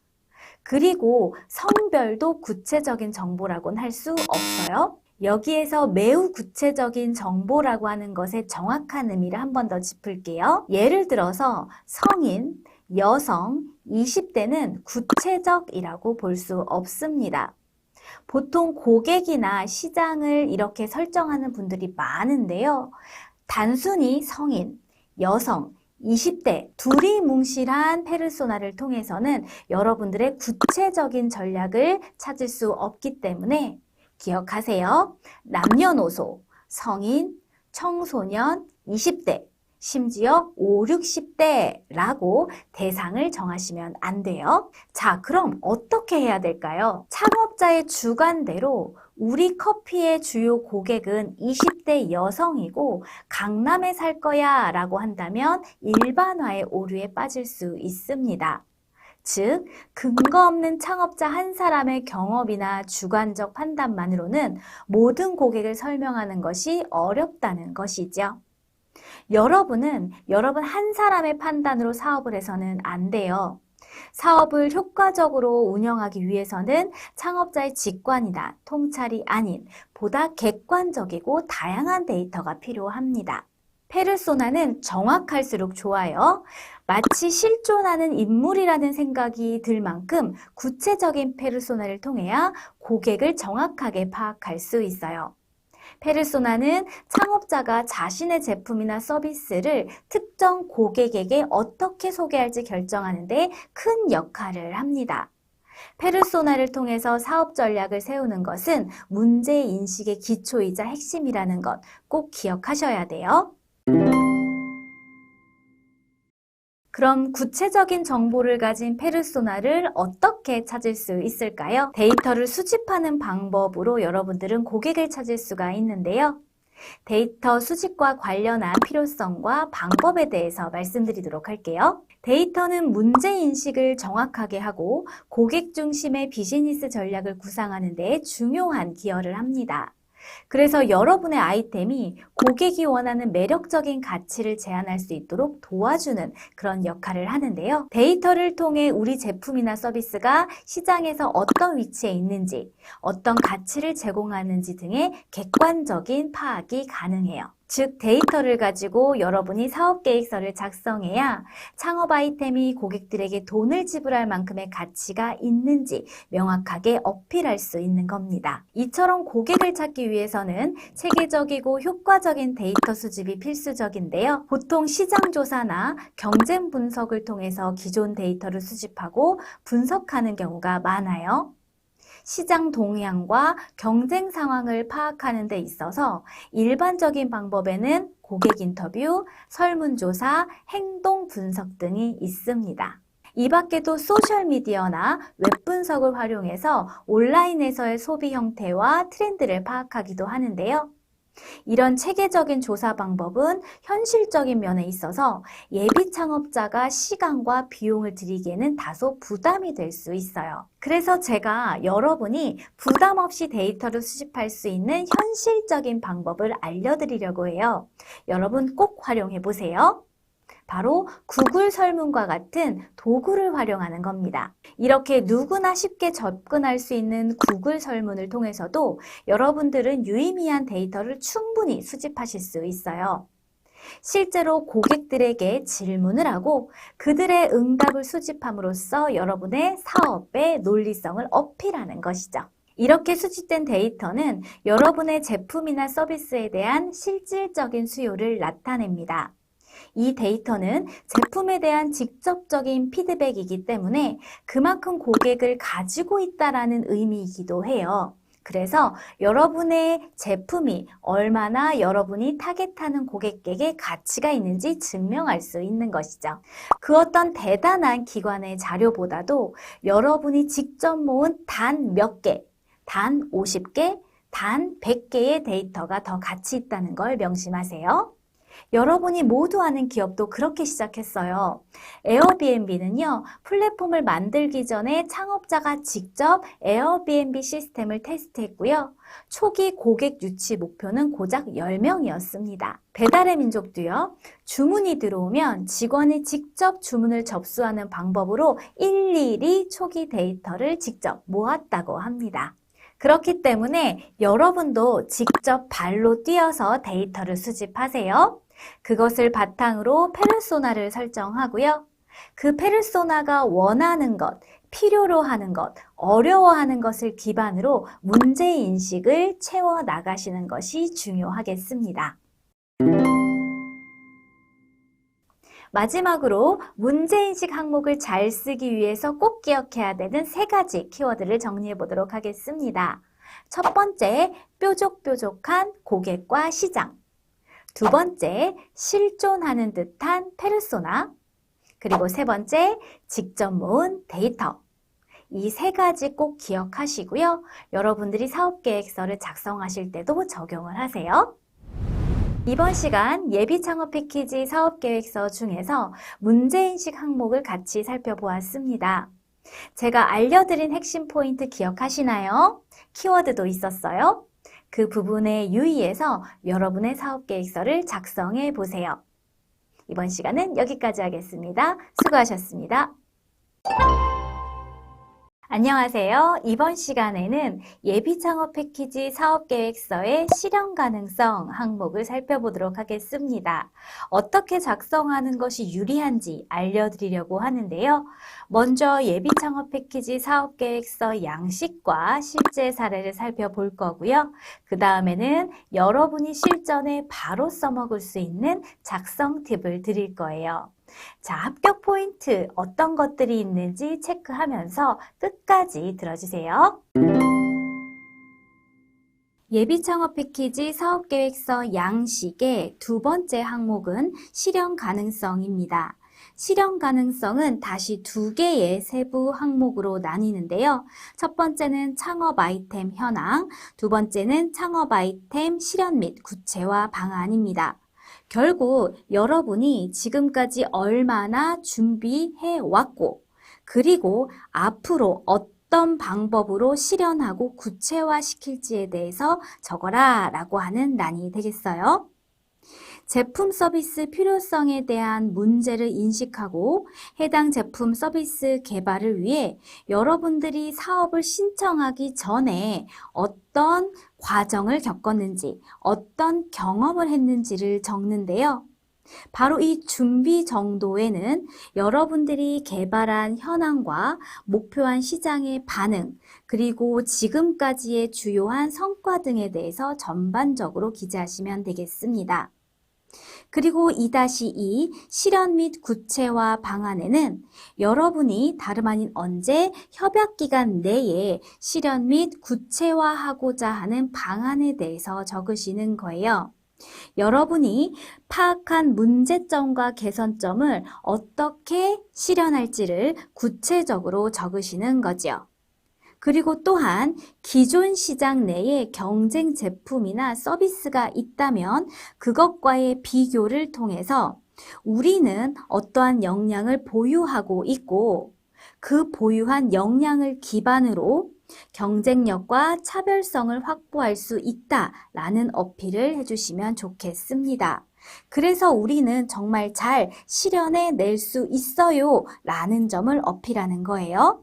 그리고 성별도 구체적인 정보라고는 할 수 없어요. 여기에서 매우 구체적인 정보라고 하는 것의 정확한 의미를 한 번 더 짚을게요. 예를 들어서 성인, 여성, 20대는 구체적이라고 볼 수 없습니다. 보통 고객이나 시장을 이렇게 설정하는 분들이 많은데요. 단순히 성인, 여성, 20대 둘이 뭉실한 페르소나를 통해서는 여러분들의 구체적인 전략을 찾을 수 없기 때문에 기억하세요. 남녀노소, 성인, 청소년, 20대, 심지어 5, 60대라고 대상을 정하시면 안 돼요. 자, 그럼 어떻게 해야 될까요? 창업자의 주관대로 우리 커피의 주요 고객은 20대 여성이고 강남에 살 거야 라고 한다면 일반화의 오류에 빠질 수 있습니다. 즉, 근거 없는 창업자 한 사람의 경험이나 주관적 판단만으로는 모든 고객을 설명하는 것이 어렵다는 것이죠. 여러분 한 사람의 판단으로 사업을 해서는 안 돼요. 사업을 효과적으로 운영하기 위해서는 창업자의 직관이나 통찰이 아닌 보다 객관적이고 다양한 데이터가 필요합니다. 페르소나는 정확할수록 좋아요. 마치 실존하는 인물이라는 생각이 들 만큼 구체적인 페르소나를 통해야 고객을 정확하게 파악할 수 있어요. 페르소나는 창업자가 자신의 제품이나 서비스를 특정 고객에게 어떻게 소개할지 결정하는 데 큰 역할을 합니다. 페르소나를 통해서 사업 전략을 세우는 것은 문제인식의 기초이자 핵심이라는 것 꼭 기억하셔야 돼요. 그럼 구체적인 정보를 가진 페르소나를 어떻게 찾을 수 있을까요? 데이터를 수집하는 방법으로 여러분들은 고객을 찾을 수가 있는데요. 데이터 수집과 관련한 필요성과 방법에 대해서 말씀드리도록 할게요. 데이터는 문제인식을 정확하게 하고 고객 중심의 비즈니스 전략을 구상하는 데 중요한 기여를 합니다. 그래서 여러분의 아이템이 고객이 원하는 매력적인 가치를 제안할 수 있도록 도와주는 그런 역할을 하는데요. 데이터를 통해 우리 제품이나 서비스가 시장에서 어떤 위치에 있는지, 어떤 가치를 제공하는지 등의 객관적인 파악이 가능해요. 즉, 데이터를 가지고 여러분이 사업계획서를 작성해야 창업 아이템이 고객들에게 돈을 지불할 만큼의 가치가 있는지 명확하게 어필할 수 있는 겁니다. 이처럼 고객을 찾기 위해서는 체계적이고 효과적인 데이터 수집이 필수적인데요. 보통 시장조사나 경쟁 분석을 통해서 기존 데이터를 수집하고 분석하는 경우가 많아요. 시장 동향과 경쟁 상황을 파악하는 데 있어서 일반적인 방법에는 고객 인터뷰, 설문조사, 행동 분석 등이 있습니다. 이 밖에도 소셜미디어나 웹 분석을 활용해서 온라인에서의 소비 형태와 트렌드를 파악하기도 하는데요. 이런 체계적인 조사 방법은 현실적인 면에 있어서 예비 창업자가 시간과 비용을 들이기에는 다소 부담이 될 수 있어요. 그래서 제가 여러분이 부담 없이 데이터를 수집할 수 있는 현실적인 방법을 알려드리려고 해요. 여러분 꼭 활용해 보세요. 바로 구글 설문과 같은 도구를 활용하는 겁니다. 이렇게 누구나 쉽게 접근할 수 있는 구글 설문을 통해서도 여러분들은 유의미한 데이터를 충분히 수집하실 수 있어요. 실제로 고객들에게 질문을 하고 그들의 응답을 수집함으로써 여러분의 사업의 논리성을 어필하는 것이죠. 이렇게 수집된 데이터는 여러분의 제품이나 서비스에 대한 실질적인 수요를 나타냅니다. 이 데이터는 제품에 대한 직접적인 피드백이기 때문에 그만큼 고객을 가지고 있다라는 의미이기도 해요. 그래서 여러분의 제품이 얼마나 여러분이 타겟하는 고객에게 가치가 있는지 증명할 수 있는 것이죠. 그 어떤 대단한 기관의 자료보다도 여러분이 직접 모은 단 몇 개, 단 50개, 단 100개의 데이터가 더 가치 있다는 걸 명심하세요. 여러분이 모두 아는 기업도 그렇게 시작했어요. 에어비앤비는요, 플랫폼을 만들기 전에 창업자가 직접 에어비앤비 시스템을 테스트했고요. 초기 고객 유치 목표는 고작 10명이었습니다. 배달의 민족도요, 주문이 들어오면 직원이 직접 주문을 접수하는 방법으로 일일이 초기 데이터를 직접 모았다고 합니다. 그렇기 때문에 여러분도 직접 발로 뛰어서 데이터를 수집하세요. 그것을 바탕으로 페르소나를 설정하고요. 그 페르소나가 원하는 것, 필요로 하는 것, 어려워하는 것을 기반으로 문제인식을 채워 나가시는 것이 중요하겠습니다. 마지막으로 문제인식 항목을 잘 쓰기 위해서 꼭 기억해야 되는 3가지 키워드를 정리해 보도록 하겠습니다. 첫 번째, 뾰족뾰족한 고객과 시장. 두 번째, 실존하는 듯한 페르소나. 그리고 세 번째, 직접 모은 데이터. 이 3가지 꼭 기억하시고요. 여러분들이 사업계획서를 작성하실 때도 적용을 하세요. 이번 시간 예비 창업 패키지 사업계획서 중에서 문제인식 항목을 같이 살펴보았습니다. 제가 알려드린 핵심 포인트 기억하시나요? 키워드도 있었어요. 그 부분에 유의해서 여러분의 사업계획서를 작성해 보세요. 이번 시간은 여기까지 하겠습니다. 수고하셨습니다. 안녕하세요. 이번 시간에는 예비 창업 패키지 사업계획서의 실현 가능성 항목을 살펴보도록 하겠습니다. 어떻게 작성하는 것이 유리한지 알려드리려고 하는데요. 먼저 예비 창업 패키지 사업계획서 양식과 실제 사례를 살펴볼 거고요. 그 다음에는 여러분이 실전에 바로 써먹을 수 있는 작성 팁을 드릴 거예요. 자, 합격 포인트 어떤 것들이 있는지 체크하면서 끝까지 들어주세요. 예비 창업 패키지 사업계획서 양식의 두 번째 항목은 실현 가능성입니다. 실현 가능성은 다시 2개의 세부 항목으로 나뉘는데요. 첫 번째는 창업 아이템 현황, 두 번째는 창업 아이템 실현 및 구체화 방안입니다. 결국 여러분이 지금까지 얼마나 준비해 왔고 그리고 앞으로 어떤 방법으로 실현하고 구체화시킬지에 대해서 적어라 라고 하는 란이 되겠어요. 제품 서비스 필요성에 대한 문제를 인식하고 해당 제품 서비스 개발을 위해 여러분들이 사업을 신청하기 전에 어떤 과정을 겪었는지, 어떤 경험을 했는지를 적는데요. 바로 이 준비 정도에는 여러분들이 개발한 현황과 목표한 시장의 반응, 그리고 지금까지의 주요한 성과 등에 대해서 전반적으로 기재하시면 되겠습니다. 그리고 2-2 실현 및 구체화 방안에는 여러분이 다름 아닌 언제 협약기간 내에 실현 및 구체화하고자 하는 방안에 대해서 적으시는 거예요. 여러분이 파악한 문제점과 개선점을 어떻게 실현할지를 구체적으로 적으시는 거죠. 그리고 또한 기존 시장 내에 경쟁 제품이나 서비스가 있다면 그것과의 비교를 통해서 우리는 어떠한 역량을 보유하고 있고 그 보유한 역량을 기반으로 경쟁력과 차별성을 확보할 수 있다라는 어필을 해주시면 좋겠습니다. 그래서 우리는 정말 잘 실현해낼 수 있어요 라는 점을 어필하는 거예요.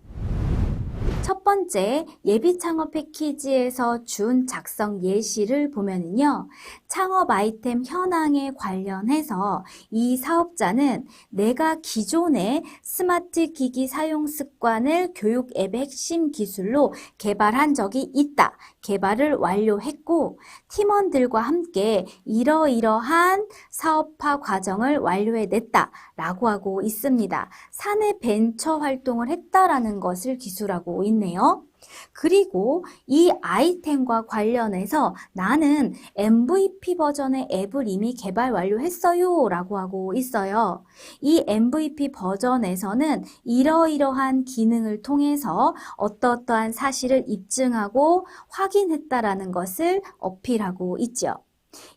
첫 번째, 예비 창업 패키지에서 준 작성 예시를 보면은요, 창업 아이템 현황에 관련해서 이 사업자는 내가 기존의 스마트 기기 사용 습관을 교육 앱의 핵심 기술로 개발한 적이 있다. 개발을 완료했고, 팀원들과 함께 이러이러한 사업화 과정을 완료해냈다. 라고 하고 있습니다. 사내 벤처 활동을 했다라는 것을 기술하고 있네요. 그리고 이 아이템과 관련해서 나는 MVP 버전의 앱을 이미 개발 완료했어요 라고 하고 있어요. 이 MVP 버전에서는 이러이러한 기능을 통해서 어떠한 사실을 입증하고 확인했다라는 것을 어필하고 있죠.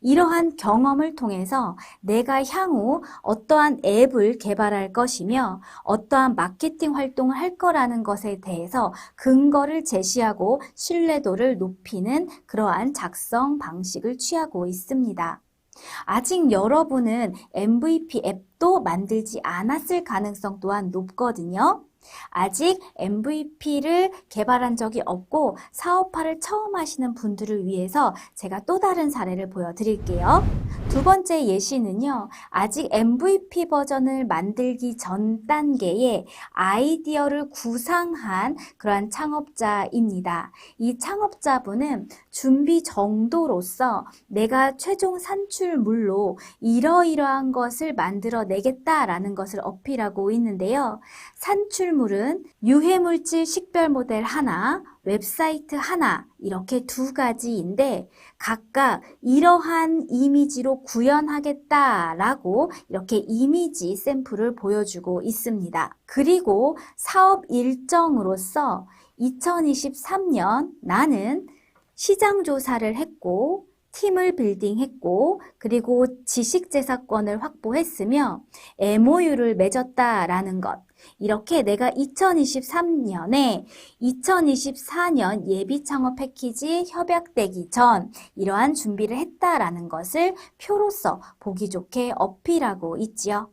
이러한 경험을 통해서 내가 향후 어떠한 앱을 개발할 것이며 어떠한 마케팅 활동을 할 거라는 것에 대해서 근거를 제시하고 신뢰도를 높이는 그러한 작성 방식을 취하고 있습니다. 아직 여러분은 MVP 앱도 만들지 않았을 가능성 또한 높거든요. 아직 MVP를 개발한 적이 없고 사업화를 처음 하시는 분들을 위해서 제가 또 다른 사례를 보여드릴게요. 두 번째 예시는요. 아직 MVP 버전을 만들기 전 단계에 아이디어를 구상한 그러한 창업자입니다. 이 창업자분은 준비 정도로서 내가 최종 산출물로 이러이러한 것을 만들어내겠다라는 것을 어필하고 있는데요. 산출물은 유해물질 식별 모델 하나, 웹사이트 하나 이렇게 두 가지인데 각각 이러한 이미지로 구현하겠다라고 이렇게 이미지 샘플을 보여주고 있습니다. 그리고 사업 일정으로서 2023년 나는 시장 조사를 했고 팀을 빌딩했고 그리고 지식재산권을 확보했으며 MOU를 맺었다라는 것. 이렇게 내가 2023년에 2024년 예비 창업 패키지 협약되기 전 이러한 준비를 했다라는 것을 표로서 보기 좋게 어필하고 있지요.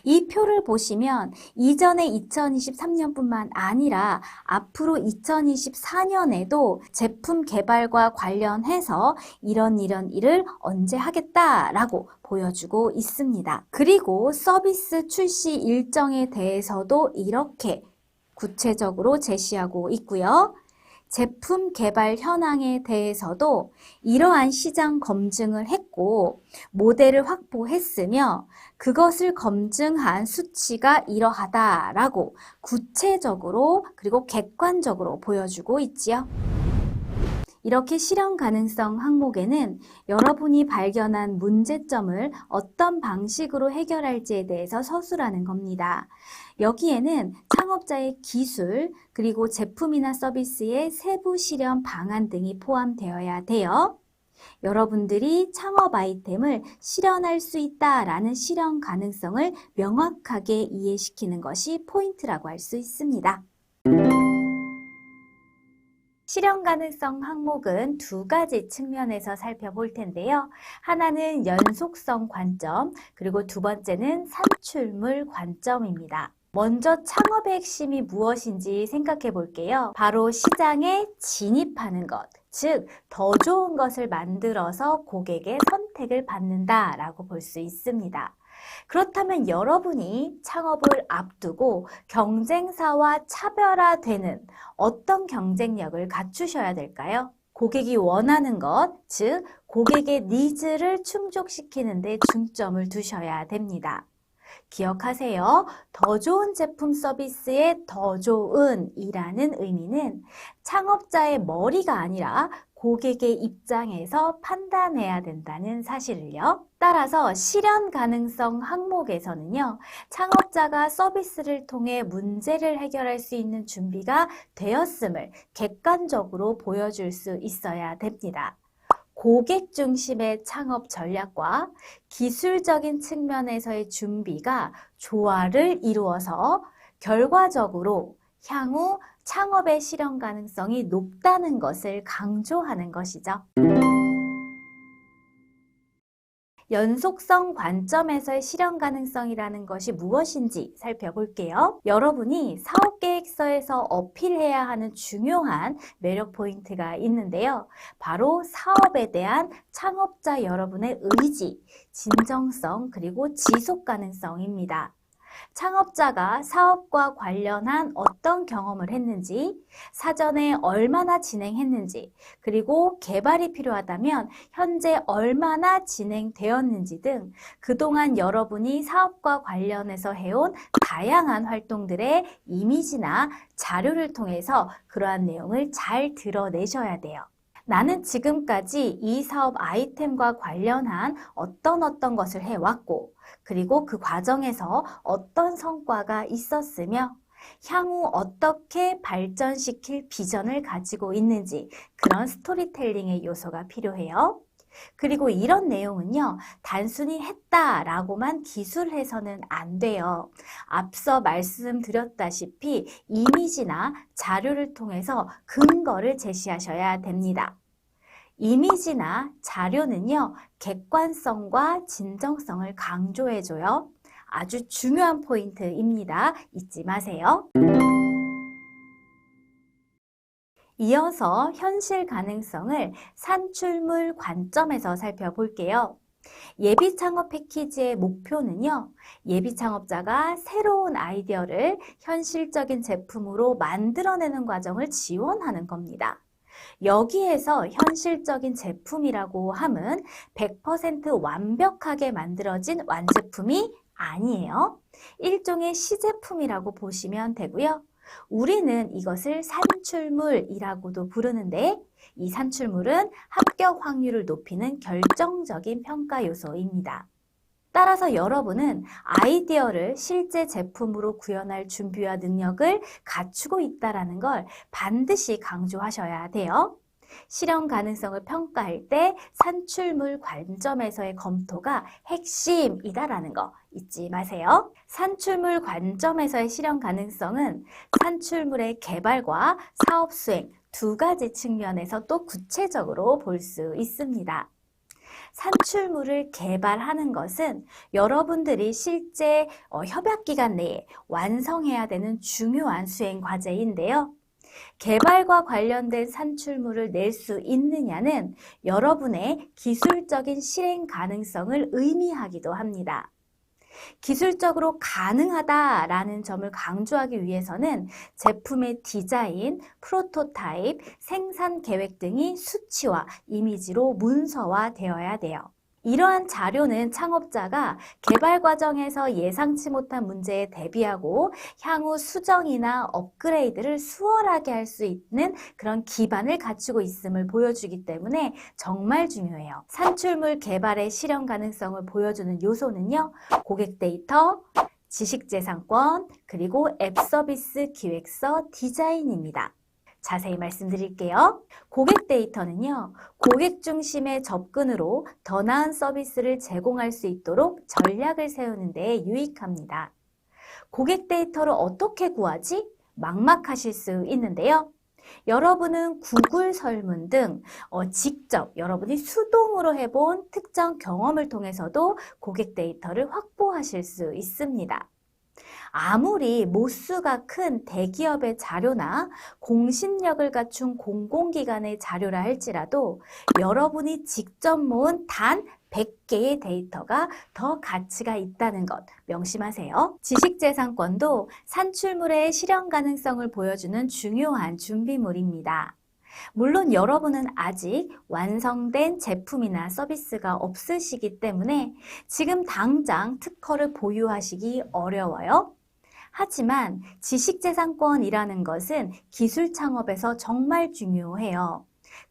이 표를 보시면 이전에 2023년뿐만 아니라 앞으로 2024년에도 제품 개발과 관련해서 이런 일을 언제 하겠다라고 보여주고 있습니다. 그리고 서비스 출시 일정에 대해서도 이렇게 구체적으로 제시하고 있고요. 제품 개발 현황에 대해서도 이러한 시장 검증을 했고 모델을 확보했으며 그것을 검증한 수치가 이러하다라고 구체적으로 그리고 객관적으로 보여주고 있지요. 이렇게 실현 가능성 항목에는 여러분이 발견한 문제점을 어떤 방식으로 해결할지에 대해서 서술하는 겁니다. 여기에는 창업자의 기술, 그리고 제품이나 서비스의 세부 실현 방안 등이 포함되어야 돼요. 여러분들이 창업 아이템을 실현할 수 있다라는 실현 가능성을 명확하게 이해시키는 것이 포인트라고 할 수 있습니다. 실현 가능성 항목은 두 가지 측면에서 살펴볼 텐데요. 하나는 연속성 관점, 그리고 두 번째는 산출물 관점입니다. 먼저 창업의 핵심이 무엇인지 생각해 볼게요. 바로 시장에 진입하는 것, 즉 더 좋은 것을 만들어서 고객의 선택을 받는다라고 볼 수 있습니다. 그렇다면 여러분이 창업을 앞두고 경쟁사와 차별화되는 어떤 경쟁력을 갖추셔야 될까요? 고객이 원하는 것, 즉 고객의 니즈를 충족시키는 데 중점을 두셔야 됩니다. 기억하세요. 더 좋은 제품 서비스의 더 좋은 이라는 의미는 창업자의 머리가 아니라 고객의 입장에서 판단해야 된다는 사실을요. 따라서 실현 가능성 항목에서는요, 창업자가 서비스를 통해 문제를 해결할 수 있는 준비가 되었음을 객관적으로 보여줄 수 있어야 됩니다. 고객 중심의 창업 전략과 기술적인 측면에서의 준비가 조화를 이루어서 결과적으로 향후 창업의 실현 가능성이 높다는 것을 강조하는 것이죠. 연속성 관점에서의 실현 가능성이라는 것이 무엇인지 살펴볼게요. 여러분이 사업계획서에서 어필해야 하는 중요한 매력 포인트가 있는데요. 바로 사업에 대한 창업자 여러분의 의지, 진정성, 그리고 지속 가능성입니다. 창업자가 사업과 관련한 어떤 경험을 했는지, 사전에 얼마나 진행했는지, 그리고 개발이 필요하다면 현재 얼마나 진행되었는지 등 그동안 여러분이 사업과 관련해서 해온 다양한 활동들의 이미지나 자료를 통해서 그러한 내용을 잘 드러내셔야 돼요. 나는 지금까지 이 사업 아이템과 관련한 어떤 것을 해왔고, 그리고 그 과정에서 어떤 성과가 있었으며, 향후 어떻게 발전시킬 비전을 가지고 있는지 그런 스토리텔링의 요소가 필요해요. 그리고 이런 내용은요, 단순히 했다라고만 기술해서는 안 돼요. 앞서 말씀드렸다시피 이미지나 자료를 통해서 근거를 제시하셔야 됩니다. 이미지나 자료는요, 객관성과 진정성을 강조해줘요. 아주 중요한 포인트입니다. 잊지 마세요. 이어서 현실 가능성을 산출물 관점에서 살펴볼게요. 예비 창업 패키지의 목표는요, 예비 창업자가 새로운 아이디어를 현실적인 제품으로 만들어내는 과정을 지원하는 겁니다. 여기에서 현실적인 제품이라고 함은 100% 완벽하게 만들어진 완제품이 아니에요. 일종의 시제품이라고 보시면 되고요. 우리는 이것을 산출물이라고도 부르는데, 이 산출물은 합격 확률을 높이는 결정적인 평가 요소입니다. 따라서 여러분은 아이디어를 실제 제품으로 구현할 준비와 능력을 갖추고 있다는 걸 반드시 강조하셔야 돼요. 실현 가능성을 평가할 때 산출물 관점에서의 검토가 핵심이다라는 거 잊지 마세요. 산출물 관점에서의 실현 가능성은 산출물의 개발과 사업 수행 두 가지 측면에서 또 구체적으로 볼 수 있습니다. 산출물을 개발하는 것은 여러분들이 실제 협약기간 내에 완성해야 되는 중요한 수행 과제인데요. 개발과 관련된 산출물을 낼 수 있느냐는 여러분의 기술적인 실행 가능성을 의미하기도 합니다. 기술적으로 가능하다라는 점을 강조하기 위해서는 제품의 디자인, 프로토타입, 생산 계획 등이 수치와 이미지로 문서화되어야 돼요. 이러한 자료는 창업자가 개발 과정에서 예상치 못한 문제에 대비하고 향후 수정이나 업그레이드를 수월하게 할 수 있는 그런 기반을 갖추고 있음을 보여주기 때문에 정말 중요해요. 산출물 개발의 실현 가능성을 보여주는 요소는요, 고객 데이터, 지식재산권, 그리고 앱 서비스 기획서 디자인입니다. 자세히 말씀드릴게요. 고객 데이터는요, 고객 중심의 접근으로 더 나은 서비스를 제공할 수 있도록 전략을 세우는 데 유익합니다. 고객 데이터를 어떻게 구하지? 막막하실 수 있는데요. 여러분은 구글 설문 등 직접 여러분이 수동으로 해본 특정 경험을 통해서도 고객 데이터를 확보하실 수 있습니다. 아무리 모수가 큰 대기업의 자료나 공신력을 갖춘 공공기관의 자료라 할지라도 여러분이 직접 모은 단 100개의 데이터가 더 가치가 있다는 것 명심하세요. 지식재산권도 산출물의 실현 가능성을 보여주는 중요한 준비물입니다. 물론 여러분은 아직 완성된 제품이나 서비스가 없으시기 때문에 지금 당장 특허를 보유하시기 어려워요. 하지만 지식재산권이라는 것은 기술 창업에서 정말 중요해요.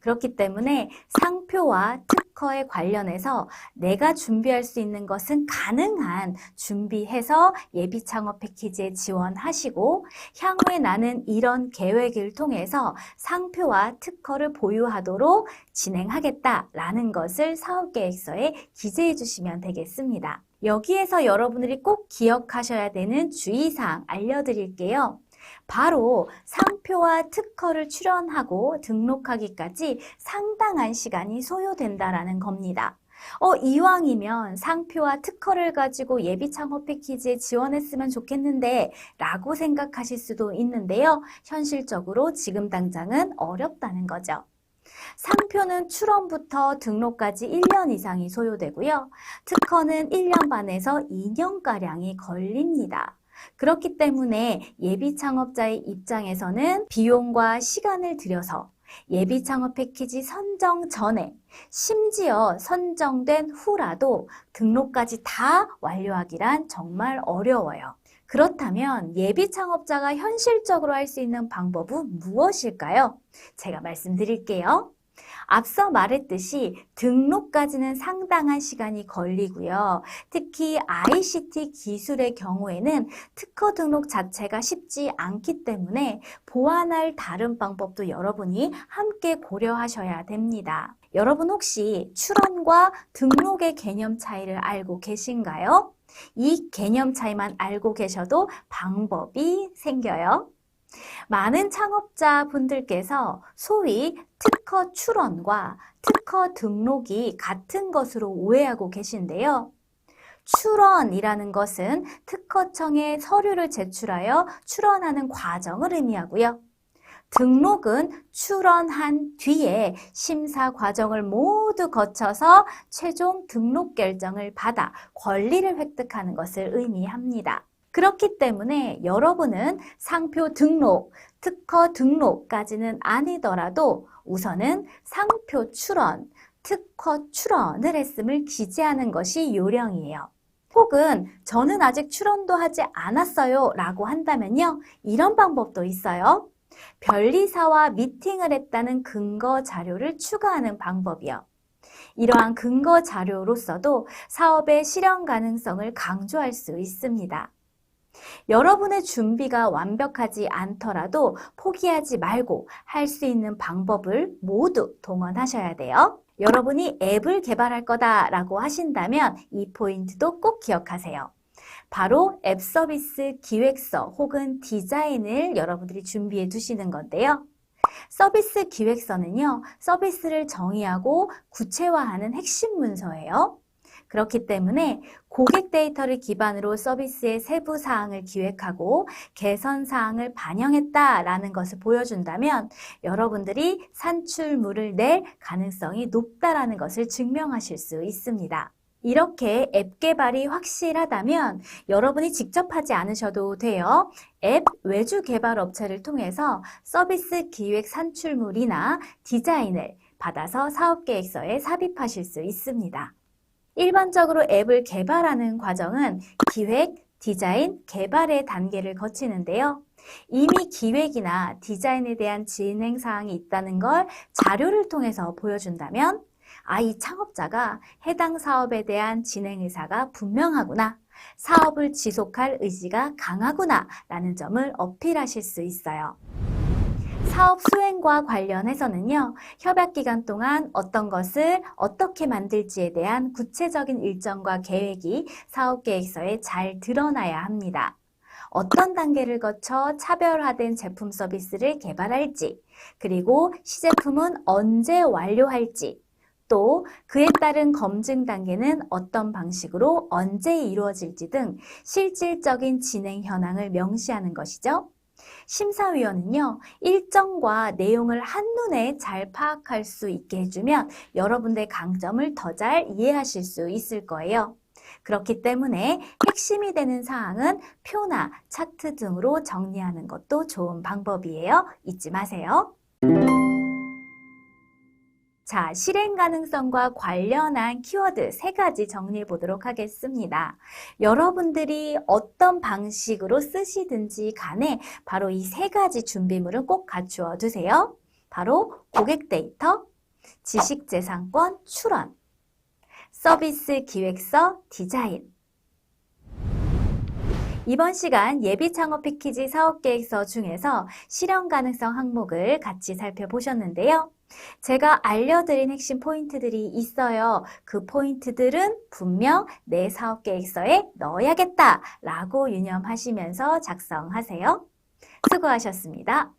그렇기 때문에 상표와 특허에 관련해서 내가 준비할 수 있는 것은 가능한 준비해서 예비 창업 패키지에 지원하시고 향후에 나는 이런 계획을 통해서 상표와 특허를 보유하도록 진행하겠다라는 것을 사업계획서에 기재해 주시면 되겠습니다. 여기에서 여러분들이 꼭 기억하셔야 되는 주의사항 알려드릴게요. 바로 상표와 특허를 출원하고 등록하기까지 상당한 시간이 소요된다라는 겁니다. 이왕이면 상표와 특허를 가지고 예비 창업 패키지에 지원했으면 좋겠는데 라고 생각하실 수도 있는데요. 현실적으로 지금 당장은 어렵다는 거죠. 상표는 출원부터 등록까지 1년 이상이 소요되고요. 특허는 1년 반에서 2년가량이 걸립니다. 그렇기 때문에 예비 창업자의 입장에서는 비용과 시간을 들여서 예비 창업 패키지 선정 전에 심지어 선정된 후라도 등록까지 다 완료하기란 정말 어려워요. 그렇다면 예비 창업자가 현실적으로 할 수 있는 방법은 무엇일까요? 제가 말씀드릴게요. 앞서 말했듯이 등록까지는 상당한 시간이 걸리고요. 특히 ICT 기술의 경우에는 특허 등록 자체가 쉽지 않기 때문에 보완할 다른 방법도 여러분이 함께 고려하셔야 됩니다. 여러분 혹시 출원과 등록의 개념 차이를 알고 계신가요? 이 개념 차이만 알고 계셔도 방법이 생겨요. 많은 창업자분들께서 소위 특허 출원과 특허 등록이 같은 것으로 오해하고 계신데요. 출원이라는 것은 특허청에 서류를 제출하여 출원하는 과정을 의미하고요. 등록은 출원한 뒤에 심사 과정을 모두 거쳐서 최종 등록 결정을 받아 권리를 획득하는 것을 의미합니다. 그렇기 때문에 여러분은 상표 등록, 특허 등록까지는 아니더라도 우선은 상표 출원, 특허 출원을 했음을 기재하는 것이 요령이에요. 혹은 저는 아직 출원도 하지 않았어요 라고 한다면요. 이런 방법도 있어요. 변리사와 미팅을 했다는 근거 자료를 추가하는 방법이요. 이러한 근거 자료로서도 사업의 실현 가능성을 강조할 수 있습니다. 여러분의 준비가 완벽하지 않더라도 포기하지 말고 할 수 있는 방법을 모두 동원하셔야 돼요. 여러분이 앱을 개발할 거다라고 하신다면 이 포인트도 꼭 기억하세요. 바로 앱 서비스 기획서 혹은 디자인을 여러분들이 준비해 두시는 건데요. 서비스 기획서는요, 서비스를 정의하고 구체화하는 핵심 문서예요. 그렇기 때문에 고객 데이터를 기반으로 서비스의 세부 사항을 기획하고 개선 사항을 반영했다라는 것을 보여준다면 여러분들이 산출물을 낼 가능성이 높다라는 것을 증명하실 수 있습니다. 이렇게 앱 개발이 확실하다면 여러분이 직접 하지 않으셔도 돼요. 앱 외주 개발 업체를 통해서 서비스 기획 산출물이나 디자인을 받아서 사업계획서에 삽입하실 수 있습니다. 일반적으로 앱을 개발하는 과정은 기획, 디자인, 개발의 단계를 거치는데요. 이미 기획이나 디자인에 대한 진행 사항이 있다는 걸 자료를 통해서 보여준다면 이 창업자가 해당 사업에 대한 진행 의사가 분명하구나, 사업을 지속할 의지가 강하구나 라는 점을 어필하실 수 있어요. 사업 수행과 관련해서는요, 협약 기간 동안 어떤 것을 어떻게 만들지에 대한 구체적인 일정과 계획이 사업계획서에 잘 드러나야 합니다. 어떤 단계를 거쳐 차별화된 제품 서비스를 개발할지, 그리고 시제품은 언제 완료할지, 또 그에 따른 검증 단계는 어떤 방식으로 언제 이루어질지 등 실질적인 진행 현황을 명시하는 것이죠. 심사위원은요, 일정과 내용을 한눈에 잘 파악할 수 있게 해주면 여러분들의 강점을 더 잘 이해하실 수 있을 거예요. 그렇기 때문에 핵심이 되는 사항은 표나 차트 등으로 정리하는 것도 좋은 방법이에요. 잊지 마세요. 자, 실행 가능성과 관련한 키워드 3가지 정리해 보도록 하겠습니다. 여러분들이 어떤 방식으로 쓰시든지 간에 바로 이 3가지 준비물은 꼭 갖추어 두세요. 바로 고객 데이터, 지식재산권 출원, 서비스 기획서 디자인. 이번 시간 예비창업 패키지 사업계획서 중에서 실현 가능성 항목을 같이 살펴보셨는데요. 제가 알려드린 핵심 포인트들이 있어요. 그 포인트들은 분명 내 사업계획서에 넣어야겠다 라고 유념하시면서 작성하세요. 수고하셨습니다.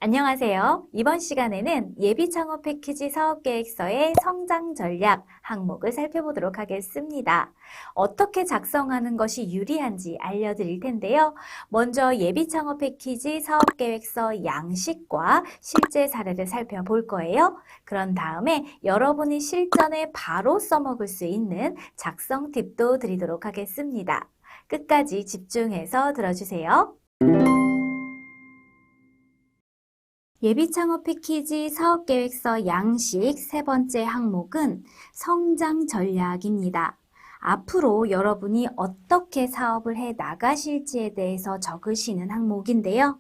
안녕하세요. 이번 시간에는 예비창업 패키지 사업계획서의 성장 전략 항목을 살펴보도록 하겠습니다. 어떻게 작성하는 것이 유리한지 알려드릴 텐데요. 먼저 예비창업 패키지 사업계획서 양식과 실제 사례를 살펴볼 거예요. 그런 다음에 여러분이 실전에 바로 써먹을 수 있는 작성 팁도 드리도록 하겠습니다. 끝까지 집중해서 들어주세요. 예비창업 패키지 사업계획서 양식 세 번째 항목은 성장 전략입니다. 앞으로 여러분이 어떻게 사업을 해 나가실지에 대해서 적으시는 항목인데요.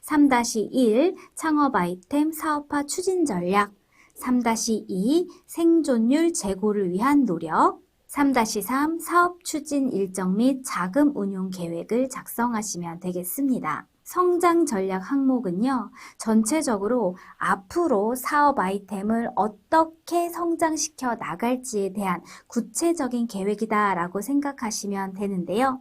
3-1 창업 아이템 사업화 추진 전략, 3-2 생존율 제고를 위한 노력, 3-3 사업 추진 일정 및 자금 운용 계획을 작성하시면 되겠습니다. 성장 전략 항목은요, 전체적으로 앞으로 사업 아이템을 어떻게 성장시켜 나갈지에 대한 구체적인 계획이다 라고 생각하시면 되는데요.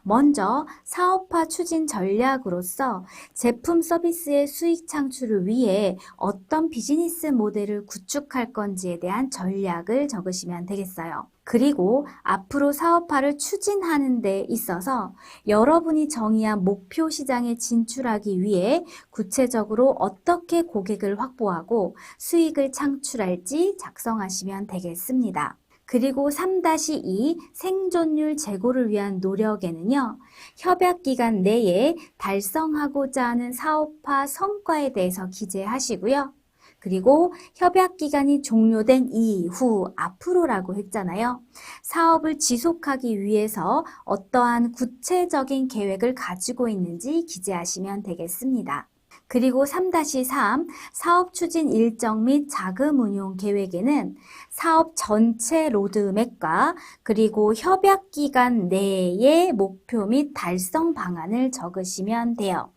먼저 사업화 추진 전략으로서 제품 서비스의 수익 창출을 위해 어떤 비즈니스 모델을 구축할 건지에 대한 전략을 적으시면 되겠어요. 그리고 앞으로 사업화를 추진하는 데 있어서 여러분이 정의한 목표 시장에 진출하기 위해 구체적으로 어떻게 고객을 확보하고 수익을 창출할지 작성하시면 되겠습니다. 그리고 3-2 생존율 제고를 위한 노력에는요, 협약기간 내에 달성하고자 하는 사업화 성과에 대해서 기재하시고요. 그리고 협약기간이 종료된 이후, 앞으로라고 했잖아요. 사업을 지속하기 위해서 어떠한 구체적인 계획을 가지고 있는지 기재하시면 되겠습니다. 그리고 3-3 사업 추진 일정 및 자금 운용 계획에는 사업 전체 로드맵과 그리고 협약 기간 내의 목표 및 달성 방안을 적으시면 돼요.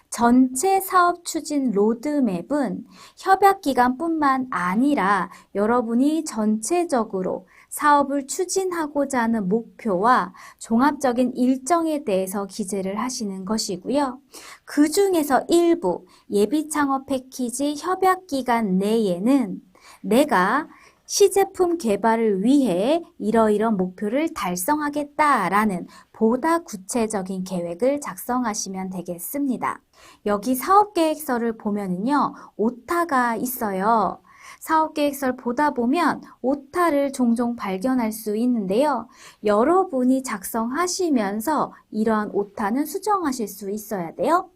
전체 사업 추진 로드맵은 협약 기간뿐만 아니라 여러분이 전체적으로 사업을 추진하고자 하는 목표와 종합적인 일정에 대해서 기재를 하시는 것이고요. 그 중에서 일부 예비창업 패키지 협약 기간 내에는 내가 시제품 개발을 위해 이러이런 목표를 달성하겠다라는 보다 구체적인 계획을 작성하시면 되겠습니다. 여기 사업계획서를 보면은요, 오타가 있어요. 사업계획서를 보다 보면 오타를 종종 발견할 수 있는데요. 여러분이 작성하시면서 이러한 오타는 수정하실 수 있어야 돼요.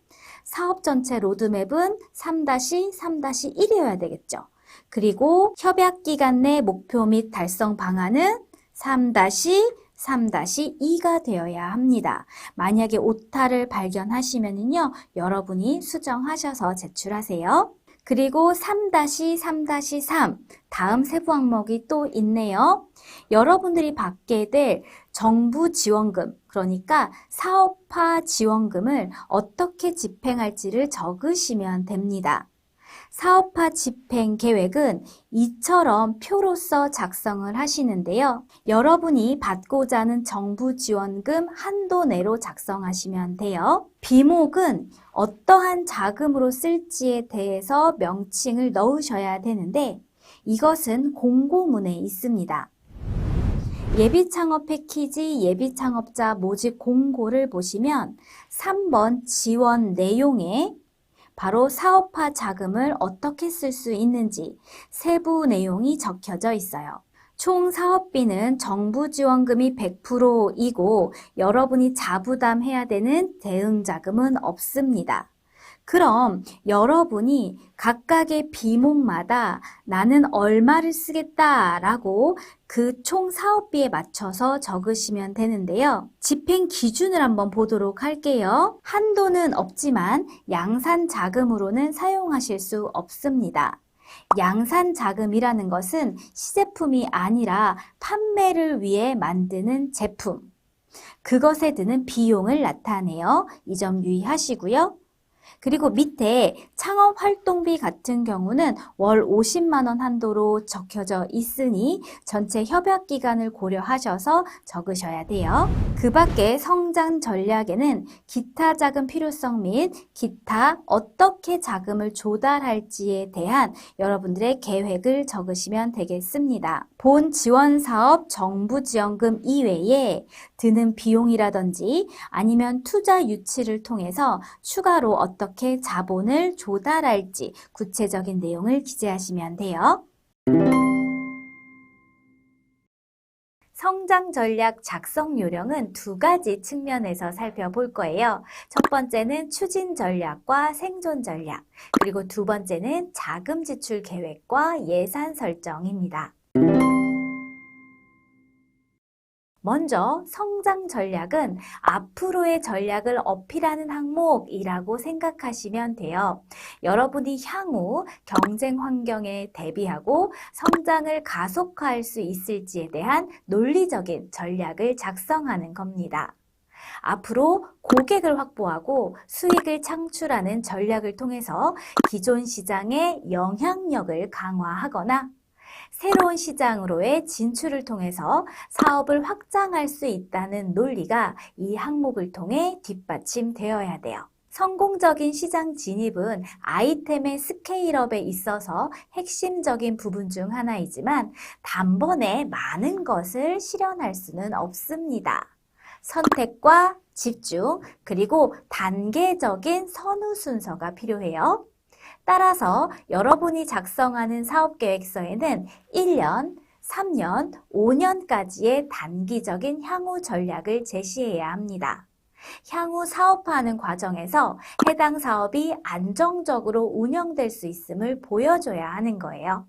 사업 전체 로드맵은 3-3-1이어야 되겠죠. 그리고 협약 기간 내 목표 및 달성 방안은 3-3-2가 되어야 합니다. 만약에 오타를 발견하시면요, 여러분이 수정하셔서 제출하세요. 그리고 3-3-3 다음 세부 항목이 또 있네요. 여러분들이 받게 될 정부 지원금, 그러니까 사업화 지원금을 어떻게 집행할지를 적으시면 됩니다. 사업화 집행 계획은 이처럼 표로서 작성을 하시는데요. 여러분이 받고자 하는 정부 지원금 한도 내로 작성하시면 돼요. 비목은 어떠한 자금으로 쓸지에 대해서 명칭을 넣으셔야 되는데 이것은 공고문에 있습니다. 예비창업 패키지 예비창업자 모집 공고를 보시면 3번 지원 내용에 바로 사업화 자금을 어떻게 쓸 수 있는지 세부 내용이 적혀져 있어요. 총 사업비는 정부 지원금이 100%이고 여러분이 자부담해야 되는 대응 자금은 없습니다. 그럼 여러분이 각각의 비목마다 나는 얼마를 쓰겠다라고 그 총 사업비에 맞춰서 적으시면 되는데요. 집행 기준을 한번 보도록 할게요. 한도는 없지만 양산 자금으로는 사용하실 수 없습니다. 양산 자금이라는 것은 시제품이 아니라 판매를 위해 만드는 제품, 그것에 드는 비용을 나타내요. 이 점 유의하시고요. 그리고 밑에 창업활동비 같은 경우는 월 50만 원 한도로 적혀져 있으니 전체 협약 기간을 고려하셔서 적으셔야 돼요. 그 밖에 성장 전략에는 기타 자금 필요성 및 기타 어떻게 자금을 조달할지에 대한 여러분들의 계획을 적으시면 되겠습니다. 본 지원 사업 정부 지원금 이외에 드는 비용이라든지 아니면 투자 유치를 통해서 추가로 어떻게 자본을 조달할지 구체적인 내용을 기재하시면 돼요. 성장 전략 작성 요령은 두 가지 측면에서 살펴볼 거예요. 첫 번째는 추진 전략과 생존 전략, 그리고 두 번째는 자금 지출 계획과 예산 설정입니다. 먼저 성장 전략은 앞으로의 전략을 어필하는 항목이라고 생각하시면 돼요. 여러분이 향후 경쟁 환경에 대비하고 성장을 가속화할 수 있을지에 대한 논리적인 전략을 작성하는 겁니다. 앞으로 고객을 확보하고 수익을 창출하는 전략을 통해서 기존 시장의 영향력을 강화하거나 새로운 시장으로의 진출을 통해서 사업을 확장할 수 있다는 논리가 이 항목을 통해 뒷받침되어야 돼요. 성공적인 시장 진입은 아이템의 스케일업에 있어서 핵심적인 부분 중 하나이지만 단번에 많은 것을 실현할 수는 없습니다. 선택과 집중, 그리고 단계적인 선후 순서가 필요해요. 따라서 여러분이 작성하는 사업계획서에는 1년, 3년, 5년까지의 단기적인 향후 전략을 제시해야 합니다. 향후 사업화하는 과정에서 해당 사업이 안정적으로 운영될 수 있음을 보여줘야 하는 거예요.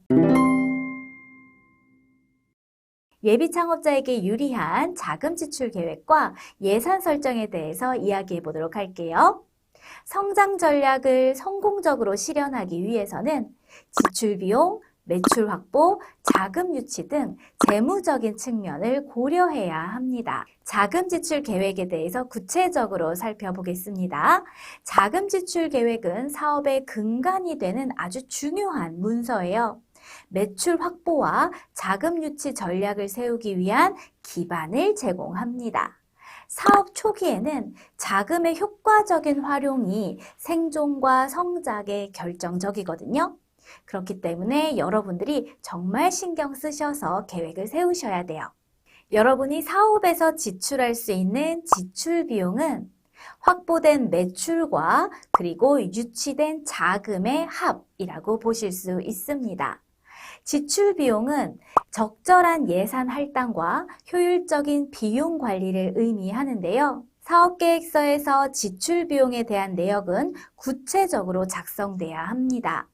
예비 창업자에게 유리한 자금 지출 계획과 예산 설정에 대해서 이야기해 보도록 할게요. 성장 전략을 성공적으로 실현하기 위해서는 지출 비용, 매출 확보, 자금 유치 등 재무적인 측면을 고려해야 합니다. 자금 지출 계획에 대해서 구체적으로 살펴보겠습니다. 자금 지출 계획은 사업의 근간이 되는 아주 중요한 문서예요. 매출 확보와 자금 유치 전략을 세우기 위한 기반을 제공합니다. 사업 초기에는 자금의 효과적인 활용이 생존과 성장에 결정적이거든요. 그렇기 때문에 여러분들이 정말 신경 쓰셔서 계획을 세우셔야 돼요. 여러분이 사업에서 지출할 수 있는 지출 비용은 확보된 매출과 그리고 유치된 자금의 합이라고 보실 수 있습니다. 지출 비용은 적절한 예산 할당과 효율적인 비용 관리를 의미하는데요. 사업계획서에서 지출 비용에 대한 내역은 구체적으로 작성돼야 합니다.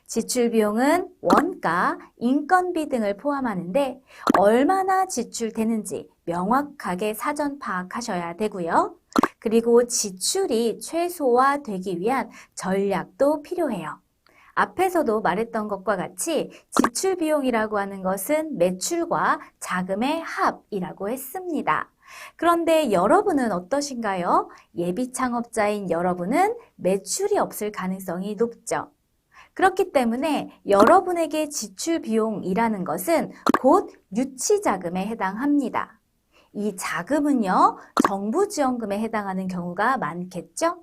지출 비용은 원가, 인건비 등을 포함하는데 얼마나 지출되는지 명확하게 사전 파악하셔야 되고요. 그리고 지출이 최소화되기 위한 전략도 필요해요. 앞에서도 말했던 것과 같이 지출 비용이라고 하는 것은 매출과 자금의 합이라고 했습니다. 그런데 여러분은 어떠신가요? 예비 창업자인 여러분은 매출이 없을 가능성이 높죠. 그렇기 때문에 여러분에게 지출 비용이라는 것은 곧 유치 자금에 해당합니다. 이 자금은요, 정부 지원금에 해당하는 경우가 많겠죠?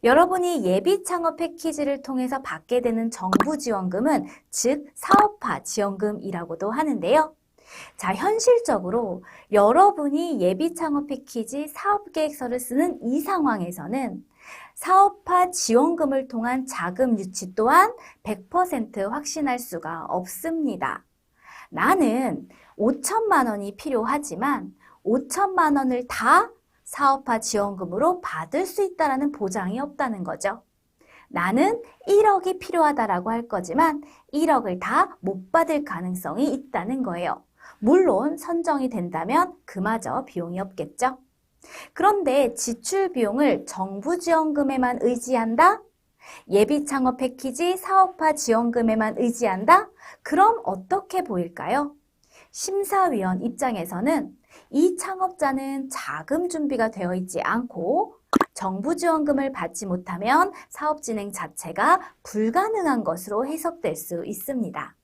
여러분이 예비 창업 패키지를 통해서 받게 되는 정부 지원금은 즉 사업화 지원금이라고도 하는데요. 자, 현실적으로 여러분이 예비 창업 패키지 사업계획서를 쓰는 이 상황에서는 사업화 지원금을 통한 자금 유치 또한 100% 확신할 수가 없습니다. 나는 5천만 원이 필요하지만 5천만 원을 다 사업화 지원금으로 받을 수 있다는 보장이 없다는 거죠. 나는 1억이 필요하다라고 할 거지만 1억을 다 못 받을 가능성이 있다는 거예요. 물론 선정이 된다면 그마저 비용이 없겠죠. 그런데 지출 비용을 정부 지원금에만 의지한다? 예비 창업 패키지 사업화 지원금에만 의지한다? 그럼 어떻게 보일까요? 심사위원 입장에서는 이 창업자는 자금 준비가 되어 있지 않고 정부 지원금을 받지 못하면 사업 진행 자체가 불가능한 것으로 해석될 수 있습니다.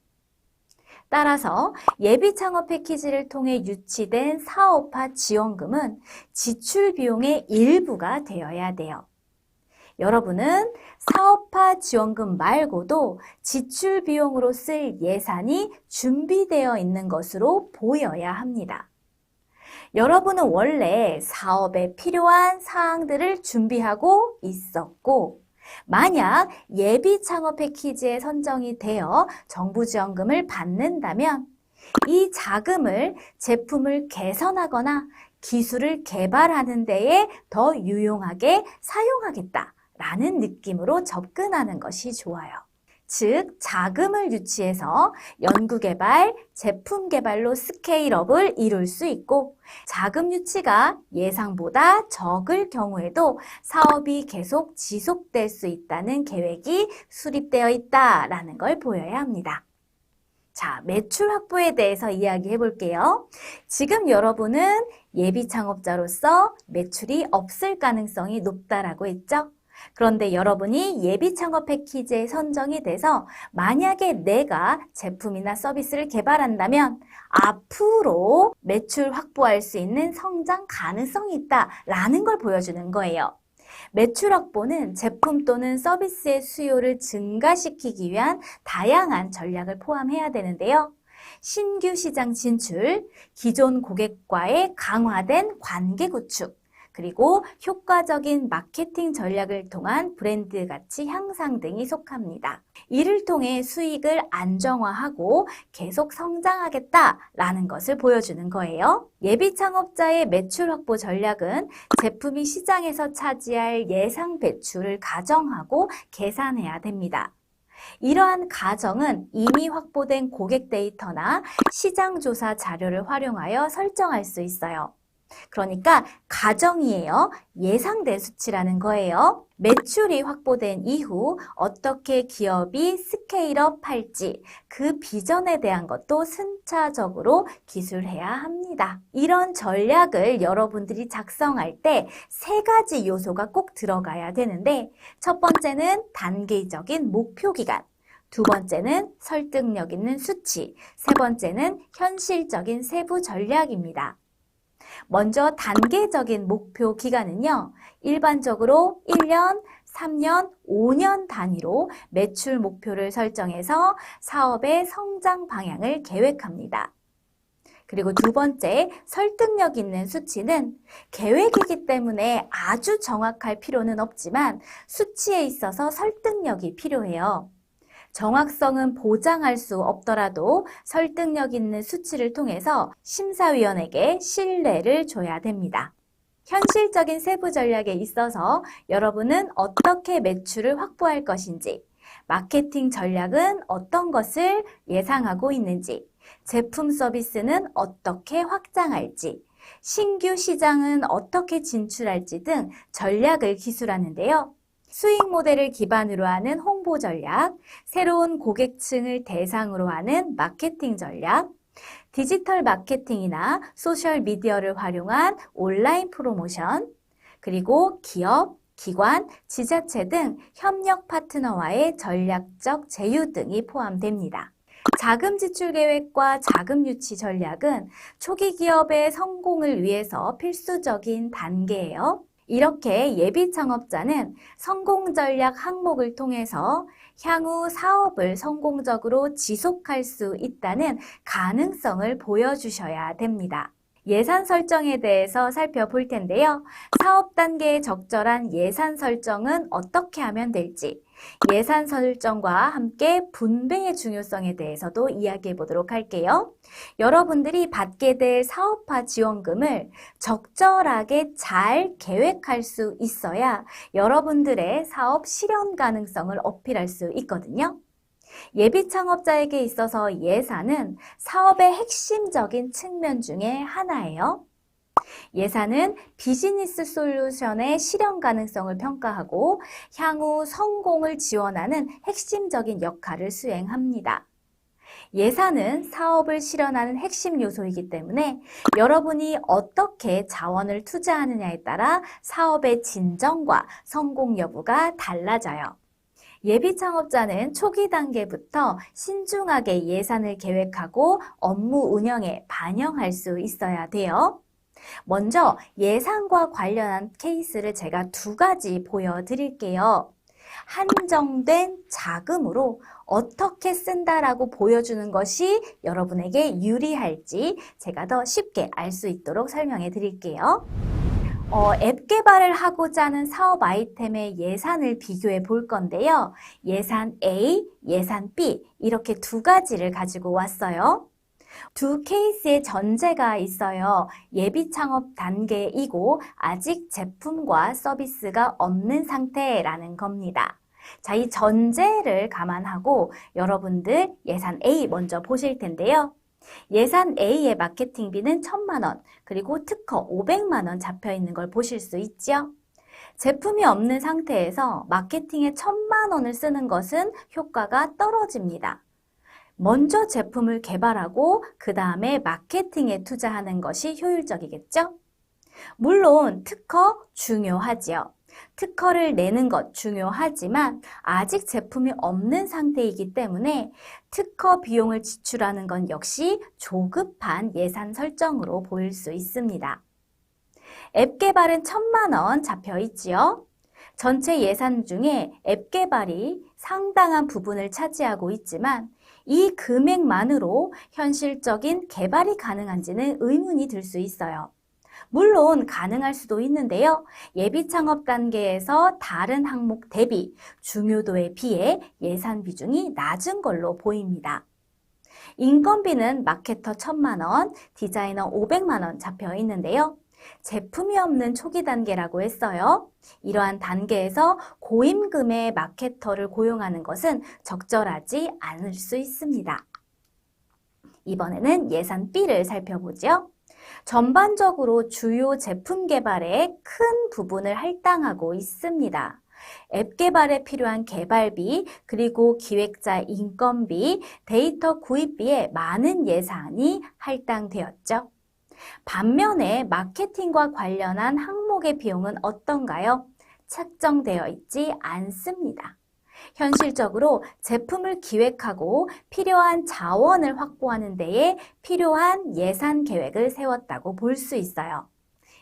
따라서 예비 창업 패키지를 통해 유치된 사업화 지원금은 지출 비용의 일부가 되어야 돼요. 여러분은 사업화 지원금 말고도 지출 비용으로 쓸 예산이 준비되어 있는 것으로 보여야 합니다. 여러분은 원래 사업에 필요한 사항들을 준비하고 있었고, 만약 예비 창업 패키지에 선정이 되어 정부 지원금을 받는다면 이 자금을 제품을 개선하거나 기술을 개발하는 데에 더 유용하게 사용하겠다라는 느낌으로 접근하는 것이 좋아요. 즉, 자금을 유치해서 연구개발, 제품 개발로 스케일업을 이룰 수 있고 자금 유치가 예상보다 적을 경우에도 사업이 계속 지속될 수 있다는 계획이 수립되어 있다라는 걸 보여야 합니다. 자, 매출 확보에 대해서 이야기해 볼게요. 지금 여러분은 예비 창업자로서 매출이 없을 가능성이 높다라고 했죠? 그런데 여러분이 예비 창업 패키지에 선정이 돼서 만약에 내가 제품이나 서비스를 개발한다면 앞으로 매출 확보할 수 있는 성장 가능성이 있다라는 걸 보여주는 거예요. 매출 확보는 제품 또는 서비스의 수요를 증가시키기 위한 다양한 전략을 포함해야 되는데요. 신규 시장 진출, 기존 고객과의 강화된 관계 구축, 그리고 효과적인 마케팅 전략을 통한 브랜드 가치 향상 등이 속합니다. 이를 통해 수익을 안정화하고 계속 성장하겠다라는 것을 보여주는 거예요. 예비 창업자의 매출 확보 전략은 제품이 시장에서 차지할 예상 배출을 가정하고 계산해야 됩니다. 이러한 가정은 이미 확보된 고객 데이터나 시장 조사 자료를 활용하여 설정할 수 있어요. 그러니까 가정이에요. 예상된 수치라는 거예요. 매출이 확보된 이후 어떻게 기업이 스케일업 할지 그 비전에 대한 것도 순차적으로 기술해야 합니다. 이런 전략을 여러분들이 작성할 때 3가지 요소가 꼭 들어가야 되는데 첫 번째는 단계적인 목표 기간, 두 번째는 설득력 있는 수치, 세 번째는 현실적인 세부 전략입니다. 먼저 단계적인 목표 기간은요, 일반적으로 1년, 3년, 5년 단위로 매출 목표를 설정해서 사업의 성장 방향을 계획합니다. 그리고 두 번째, 설득력 있는 수치는 계획이기 때문에 아주 정확할 필요는 없지만 수치에 있어서 설득력이 필요해요. 정확성은 보장할 수 없더라도 설득력 있는 수치를 통해서 심사위원에게 신뢰를 줘야 됩니다. 현실적인 세부 전략에 있어서 여러분은 어떻게 매출을 확보할 것인지, 마케팅 전략은 어떤 것을 예상하고 있는지, 제품 서비스는 어떻게 확장할지, 신규 시장은 어떻게 진출할지 등 전략을 기술하는데요. 수익 모델을 기반으로 하는 홍보 전략, 새로운 고객층을 대상으로 하는 마케팅 전략, 디지털 마케팅이나 소셜 미디어를 활용한 온라인 프로모션, 그리고 기업, 기관, 지자체 등 협력 파트너와의 전략적 제휴 등이 포함됩니다. 자금 지출 계획과 자금 유치 전략은 초기 기업의 성공을 위해서 필수적인 단계예요. 이렇게 예비 창업자는 성공 전략 항목을 통해서 향후 사업을 성공적으로 지속할 수 있다는 가능성을 보여주셔야 됩니다. 예산 설정에 대해서 살펴볼 텐데요. 사업 단계에 적절한 예산 설정은 어떻게 하면 될지, 예산 설정과 함께 분배의 중요성에 대해서도 이야기해 보도록 할게요. 여러분들이 받게 될 사업화 지원금을 적절하게 잘 계획할 수 있어야 여러분들의 사업 실현 가능성을 어필할 수 있거든요. 예비 창업자에게 있어서 예산은 사업의 핵심적인 측면 중에 하나예요. 예산은 비즈니스 솔루션의 실현 가능성을 평가하고 향후 성공을 지원하는 핵심적인 역할을 수행합니다. 예산은 사업을 실현하는 핵심 요소이기 때문에 여러분이 어떻게 자원을 투자하느냐에 따라 사업의 진정과 성공 여부가 달라져요. 예비 창업자는 초기 단계부터 신중하게 예산을 계획하고 업무 운영에 반영할 수 있어야 돼요. 먼저 예산과 관련한 케이스를 제가 2가지 보여드릴게요. 한정된 자금으로 어떻게 쓴다라고 보여주는 것이 여러분에게 유리할지 제가 더 쉽게 알 수 있도록 설명해 드릴게요. 앱 개발을 하고자 하는 사업 아이템의 예산을 비교해 볼 건데요. 예산 A, 예산 B 이렇게 2가지를 가지고 왔어요. 2 케이스의 전제가 있어요. 예비 창업 단계이고 아직 제품과 서비스가 없는 상태라는 겁니다. 자, 이 전제를 감안하고 여러분들 예산 A 먼저 보실 텐데요. 예산 A의 마케팅비는 1,000만 원, 그리고 특허 500만 원 잡혀 있는 걸 보실 수 있죠. 제품이 없는 상태에서 마케팅에 1,000만 원을 쓰는 것은 효과가 떨어집니다. 먼저 제품을 개발하고 그 다음에 마케팅에 투자하는 것이 효율적이겠죠? 물론 특허 중요하지요. 특허를 내는 것 중요하지만 아직 제품이 없는 상태이기 때문에 특허 비용을 지출하는 건 역시 조급한 예산 설정으로 보일 수 있습니다. 앱 개발은 1,000만 원 잡혀 있지요. 전체 예산 중에 앱 개발이 상당한 부분을 차지하고 있지만 이 금액만으로 현실적인 개발이 가능한지는 의문이 들 수 있어요. 물론 가능할 수도 있는데요. 예비 창업 단계에서 다른 항목 대비 중요도에 비해 예산 비중이 낮은 걸로 보입니다. 인건비는 마케터 1,000만 원, 디자이너 500만 원 잡혀 있는데요. 제품이 없는 초기 단계라고 했어요. 이러한 단계에서 고임금의 마케터를 고용하는 것은 적절하지 않을 수 있습니다. 이번에는 예산 B를 살펴보죠. 전반적으로 주요 제품 개발에 큰 부분을 할당하고 있습니다. 앱 개발에 필요한 개발비, 그리고 기획자 인건비, 데이터 구입비에 많은 예산이 할당되었죠. 반면에 마케팅과 관련한 항목의 비용은 어떤가요? 책정되어 있지 않습니다. 현실적으로 제품을 기획하고 필요한 자원을 확보하는 데에 필요한 예산 계획을 세웠다고 볼 수 있어요.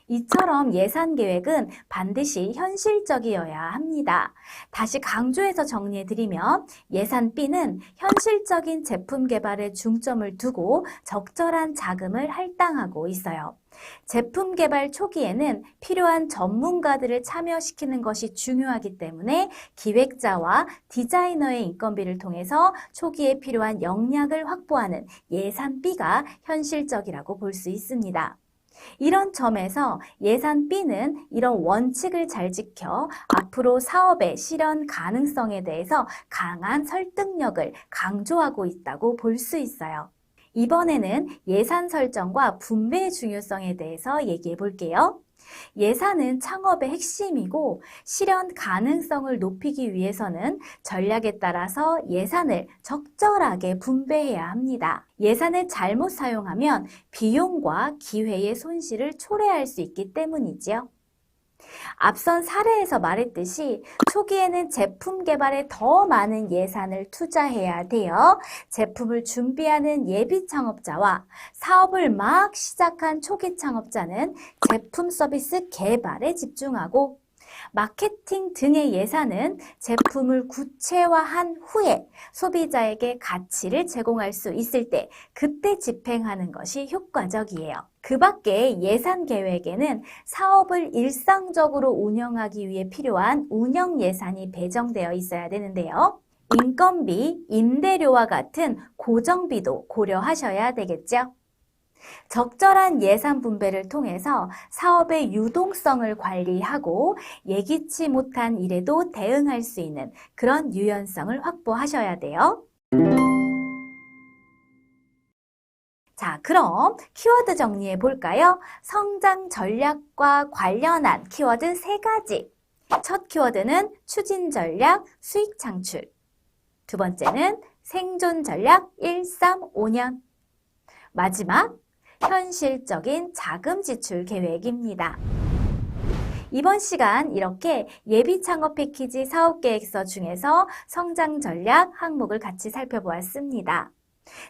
이처럼 예산 계획은 반드시 현실적이어야 합니다. 다시 강조해서 정리해드리면 예산 B는 현실적인 제품 개발에 중점을 두고 적절한 자금을 할당하고 있어요. 제품 개발 초기에는 필요한 전문가들을 참여시키는 것이 중요하기 때문에 기획자와 디자이너의 인건비를 통해서 초기에 필요한 역량을 확보하는 예산 B가 현실적이라고 볼 수 있습니다. 이런 점에서 예산 B는 이런 원칙을 잘 지켜 앞으로 사업의 실현 가능성에 대해서 강한 설득력을 강조하고 있다고 볼 수 있어요. 이번에는 예산 설정과 분배의 중요성에 대해서 얘기해 볼게요. 예산은 창업의 핵심이고 실현 가능성을 높이기 위해서는 전략에 따라서 예산을 적절하게 분배해야 합니다. 예산을 잘못 사용하면 비용과 기회의 손실을 초래할 수 있기 때문이지요. 앞선 사례에서 말했듯이 초기에는 제품 개발에 더 많은 예산을 투자해야 돼요. 제품을 준비하는 예비 창업자와 사업을 막 시작한 초기 창업자는 제품 서비스 개발에 집중하고 마케팅 등의 예산은 제품을 구체화한 후에 소비자에게 가치를 제공할 수 있을 때 그때 집행하는 것이 효과적이에요. 그 밖에 예산 계획에는 사업을 일상적으로 운영하기 위해 필요한 운영 예산이 배정되어 있어야 되는데요. 인건비, 임대료와 같은 고정비도 고려하셔야 되겠죠. 적절한 예산 분배를 통해서 사업의 유동성을 관리하고 예기치 못한 일에도 대응할 수 있는 그런 유연성을 확보하셔야 돼요. 자, 그럼 키워드 정리해 볼까요? 성장 전략과 관련한 키워드 3가지. 첫 키워드는 추진 전략, 수익 창출. 두 번째는 생존 전략 1, 3, 5년. 마지막, 현실적인 자금 지출 계획입니다. 이번 시간 이렇게 예비 창업 패키지 사업 계획서 중에서 성장 전략 항목을 같이 살펴보았습니다.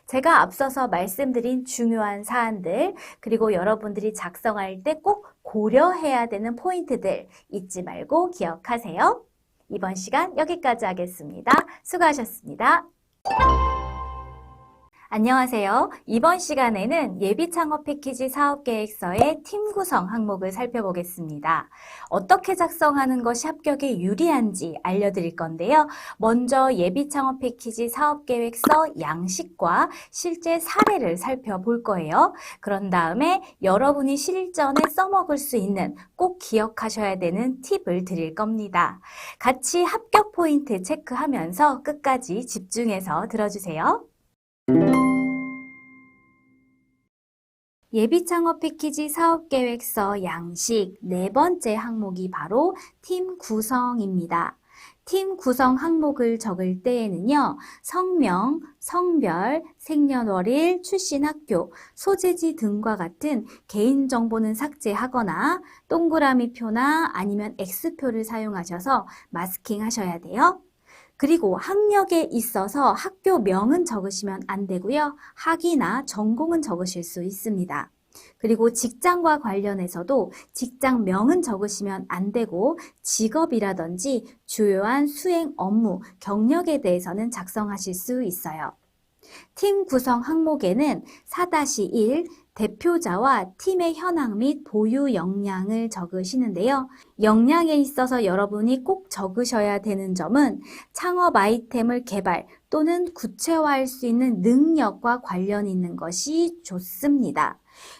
제가 앞서서 말씀드린 중요한 사안들, 그리고 여러분들이 작성할 때 꼭 고려해야 되는 포인트들 잊지 말고 기억하세요. 이번 시간 여기까지 하겠습니다. 수고하셨습니다. 안녕하세요. 이번 시간에는 예비 창업 패키지 사업 계획서의 팀 구성 항목을 살펴보겠습니다. 어떻게 작성하는 것이 합격에 유리한지 알려드릴 건데요. 먼저 예비 창업 패키지 사업 계획서 양식과 실제 사례를 살펴볼 거예요. 그런 다음에 여러분이 실전에 써먹을 수 있는 꼭 기억하셔야 되는 팁을 드릴 겁니다. 같이 합격 포인트 체크하면서 끝까지 집중해서 들어주세요. 예비 창업 패키지 사업 계획서 양식 4번째 항목이 바로 팀 구성입니다. 팀 구성 항목을 적을 때에는요, 성명, 성별, 생년월일, 출신 학교, 소재지 등과 같은 개인정보는 삭제하거나 동그라미표나 아니면 X표를 사용하셔서 마스킹 하셔야 돼요. 그리고 학력에 있어서 학교명은 적으시면 안 되고요. 학위나 전공은 적으실 수 있습니다. 그리고 직장과 관련해서도 직장명은 적으시면 안 되고 직업이라든지 주요한 수행 업무, 경력에 대해서는 작성하실 수 있어요. 팀 구성 항목에는 4-1 대표자와 팀의 현황 및 보유 역량을 적으시는데요. 역량에 있어서 여러분이 꼭 적으셔야 되는 점은 창업 아이템을 개발 또는 구체화할 수 있는 능력과 관련 있는 것이 좋습니다.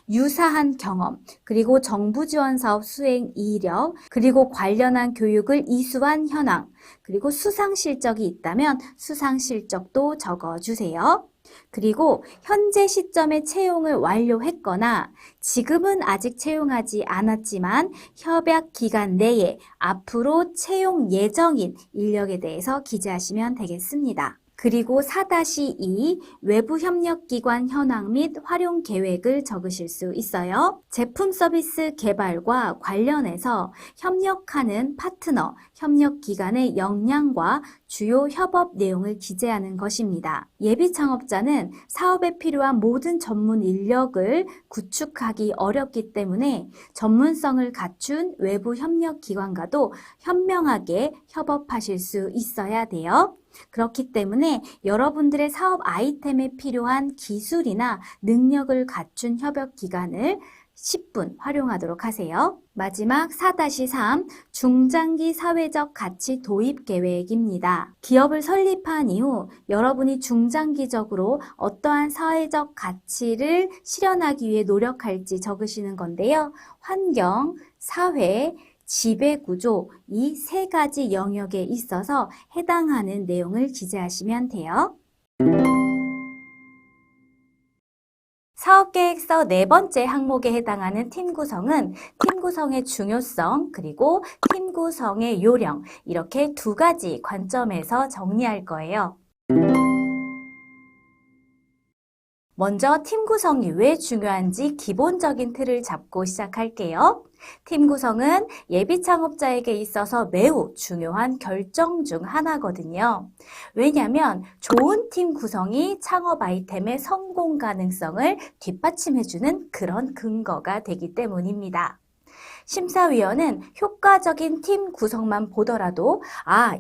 유사한 경험, 그리고 정부 지원 사업 수행 이력, 그리고 관련한 교육을 이수한 현황, 그리고 수상 실적이 있다면 수상 실적도 적어주세요. 그리고 현재 시점에 채용을 완료했거나 지금은 아직 채용하지 않았지만 협약 기간 내에 앞으로 채용 예정인 인력에 대해서 기재하시면 되겠습니다. 그리고 4-2 외부 협력기관 현황 및 활용 계획을 적으실 수 있어요. 제품 서비스 개발과 관련해서 협력하는 파트너, 협력기관의 역량과 주요 협업 내용을 기재하는 것입니다. 예비 창업자는 사업에 필요한 모든 전문 인력을 구축하기 어렵기 때문에 전문성을 갖춘 외부 협력기관과도 현명하게 협업하실 수 있어야 돼요. 그렇기 때문에 여러분들의 사업 아이템에 필요한 기술이나 능력을 갖춘 협업기관을 10분 활용하도록 하세요. 마지막 4-3 중장기 사회적 가치 도입 계획입니다. 기업을 설립한 이후 여러분이 중장기적으로 어떠한 사회적 가치를 실현하기 위해 노력할지 적으시는 건데요. 환경, 사회, 지배구조 이 3가지 영역에 있어서 해당하는 내용을 기재하시면 돼요. 사업계획서 4번째 항목에 해당하는 팀 구성은 팀 구성의 중요성 그리고 팀 구성의 요령 이렇게 2가지 관점에서 정리할 거예요. 먼저 팀 구성이 왜 중요한지 기본적인 틀을 잡고 시작할게요. 팀 구성은 예비 창업자에게 있어서 매우 중요한 결정 중 하나거든요. 왜냐하면 좋은 팀 구성이 창업 아이템의 성공 가능성을 뒷받침해주는 그런 근거가 되기 때문입니다. 심사위원은 효과적인 팀 구성만 보더라도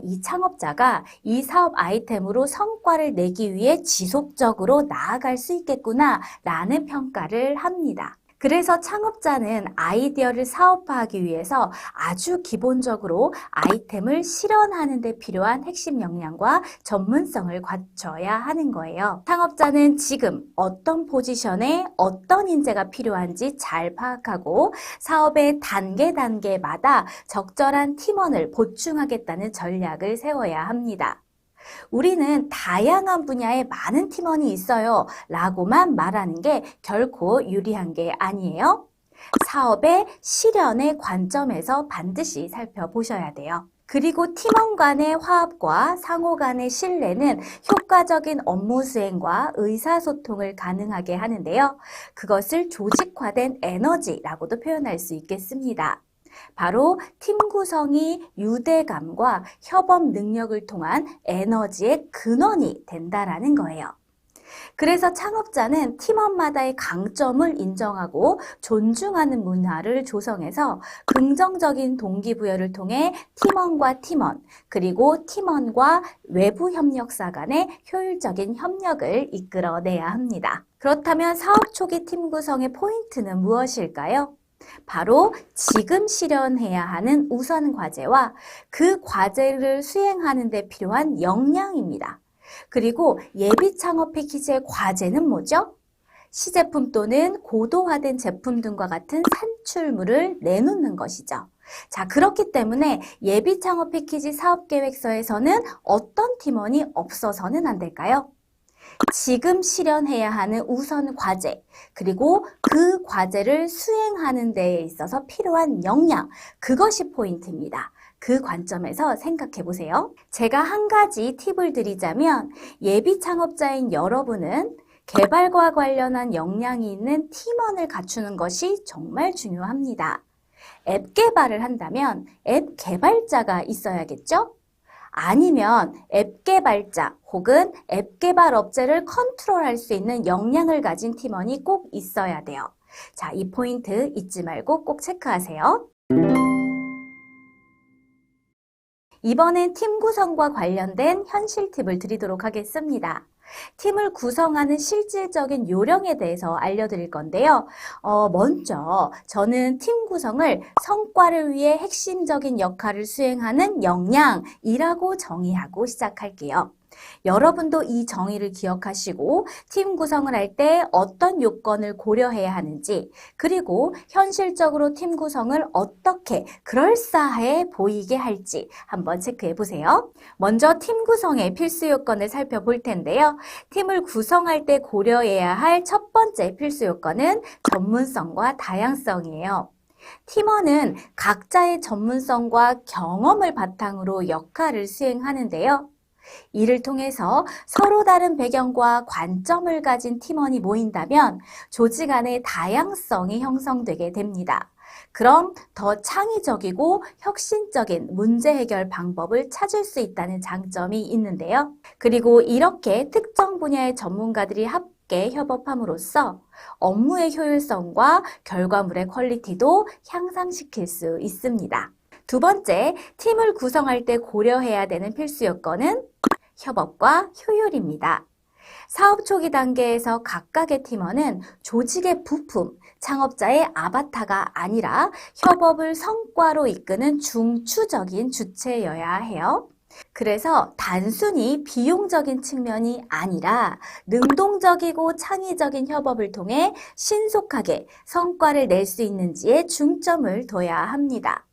이 창업자가 이 사업 아이템으로 성과를 내기 위해 지속적으로 나아갈 수 있겠구나 라는 평가를 합니다. 그래서 창업자는 아이디어를 사업화하기 위해서 아주 기본적으로 아이템을 실현하는 데 필요한 핵심 역량과 전문성을 갖춰야 하는 거예요. 창업자는 지금 어떤 포지션에 어떤 인재가 필요한지 잘 파악하고 사업의 단계마다 적절한 팀원을 보충하겠다는 전략을 세워야 합니다. 우리는 다양한 분야에 많은 팀원이 있어요 라고만 말하는 게 결코 유리한 게 아니에요. 사업의 실현의 관점에서 반드시 살펴보셔야 돼요. 그리고 팀원 간의 화합과 상호 간의 신뢰는 효과적인 업무 수행과 의사소통을 가능하게 하는데요. 그것을 조직화된 에너지라고도 표현할 수 있겠습니다. 바로 팀 구성이 유대감과 협업 능력을 통한 에너지의 근원이 된다라는 거예요. 그래서 창업자는 팀원마다의 강점을 인정하고 존중하는 문화를 조성해서 긍정적인 동기부여를 통해 팀원과 팀원, 그리고 팀원과 외부 협력사 간의 효율적인 협력을 이끌어내야 합니다. 그렇다면 사업 초기 팀 구성의 포인트는 무엇일까요? 바로 지금 실현해야 하는 우선 과제와 그 과제를 수행하는 데 필요한 역량입니다. 그리고 예비 창업 패키지의 과제는 뭐죠? 시제품 또는 고도화된 제품 등과 같은 산출물을 내놓는 것이죠. 자, 그렇기 때문에 예비 창업 패키지 사업 계획서에서는 어떤 팀원이 없어서는 안 될까요? 지금 실현해야 하는 우선 과제, 그리고 그 과제를 수행하는 데에 있어서 필요한 역량, 그것이 포인트입니다. 그 관점에서 생각해 보세요. 제가 한 가지 팁을 드리자면 예비 창업자인 여러분은 개발과 관련한 역량이 있는 팀원을 갖추는 것이 정말 중요합니다. 앱 개발을 한다면 앱 개발자가 있어야겠죠? 아니면 앱 개발자 혹은 앱 개발 업체를 컨트롤할 수 있는 역량을 가진 팀원이 꼭 있어야 돼요. 자, 이 포인트 잊지 말고 꼭 체크하세요. 이번엔 팀 구성과 관련된 현실 팁을 드리도록 하겠습니다. 팀을 구성하는 실질적인 요령에 대해서 알려드릴 건데요. 먼저 저는 팀 구성을 성과를 위해 핵심적인 역할을 수행하는 역량이라고 정의하고 시작할게요. 여러분도 이 정의를 기억하시고 팀 구성을 할 때 어떤 요건을 고려해야 하는지, 그리고 현실적으로 팀 구성을 어떻게 그럴싸해 보이게 할지 한번 체크해 보세요. 먼저 팀 구성의 필수 요건을 살펴볼 텐데요. 팀을 구성할 때 고려해야 할 첫 번째 필수 요건은 전문성과 다양성이에요. 팀원은 각자의 전문성과 경험을 바탕으로 역할을 수행하는데요. 이를 통해서 서로 다른 배경과 관점을 가진 팀원이 모인다면 조직 안의 다양성이 형성되게 됩니다. 그럼 더 창의적이고 혁신적인 문제 해결 방법을 찾을 수 있다는 장점이 있는데요. 그리고 이렇게 특정 분야의 전문가들이 함께 협업함으로써 업무의 효율성과 결과물의 퀄리티도 향상시킬 수 있습니다. 두 번째, 팀을 구성할 때 고려해야 되는 필수 요건은 협업과 효율입니다. 사업 초기 단계에서 각각의 팀원은 조직의 부품, 창업자의 아바타가 아니라 협업을 성과로 이끄는 중추적인 주체여야 해요. 그래서 단순히 비용적인 측면이 아니라 능동적이고 창의적인 협업을 통해 신속하게 성과를 낼 수 있는지에 중점을 둬야 합니다.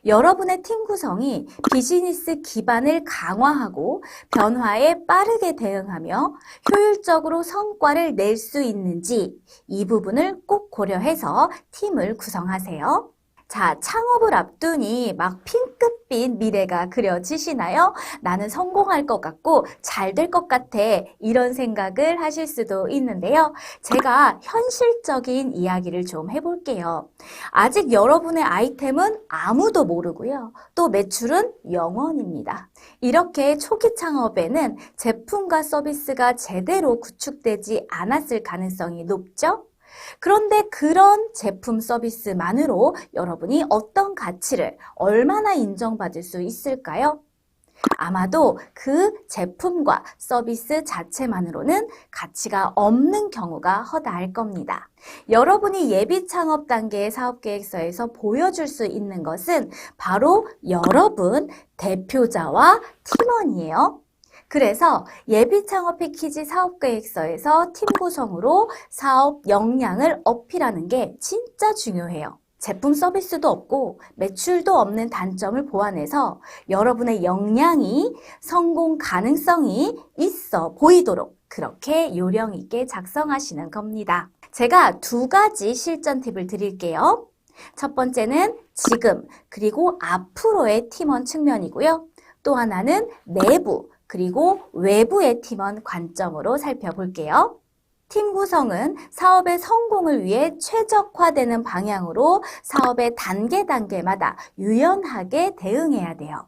여러분의 팀 구성이 비즈니스 기반을 강화하고 변화에 빠르게 대응하며 효율적으로 성과를 낼 수 있는지 이 부분을 꼭 고려해서 팀을 구성하세요. 자, 창업을 앞두니 막 핑크빛 미래가 그려지시나요? 나는 성공할 것 같고 잘 될 것 같아. 이런 생각을 하실 수도 있는데요. 제가 현실적인 이야기를 좀 해볼게요. 아직 여러분의 아이템은 아무도 모르고요. 또 매출은 0원입니다. 이렇게 초기 창업에는 제품과 서비스가 제대로 구축되지 않았을 가능성이 높죠? 그런데 그런 제품 서비스만으로 여러분이 어떤 가치를 얼마나 인정받을 수 있을까요? 아마도 그 제품과 서비스 자체만으로는 가치가 없는 경우가 허다할 겁니다. 여러분이 예비 창업 단계의 사업계획서에서 보여줄 수 있는 것은 바로 여러분, 대표자와 팀원이에요. 그래서 예비 창업 패키지 사업계획서에서 팀 구성으로 사업 역량을 어필하는 게 진짜 중요해요. 제품 서비스도 없고 매출도 없는 단점을 보완해서 여러분의 역량이 성공 가능성이 있어 보이도록 그렇게 요령 있게 작성하시는 겁니다. 제가 2가지 실전 팁을 드릴게요. 첫 번째는 지금 그리고 앞으로의 팀원 측면이고요. 또 하나는 내부 그리고 외부의 팀원 관점으로 살펴볼게요. 팀 구성은 사업의 성공을 위해 최적화되는 방향으로 사업의 단계마다 유연하게 대응해야 돼요.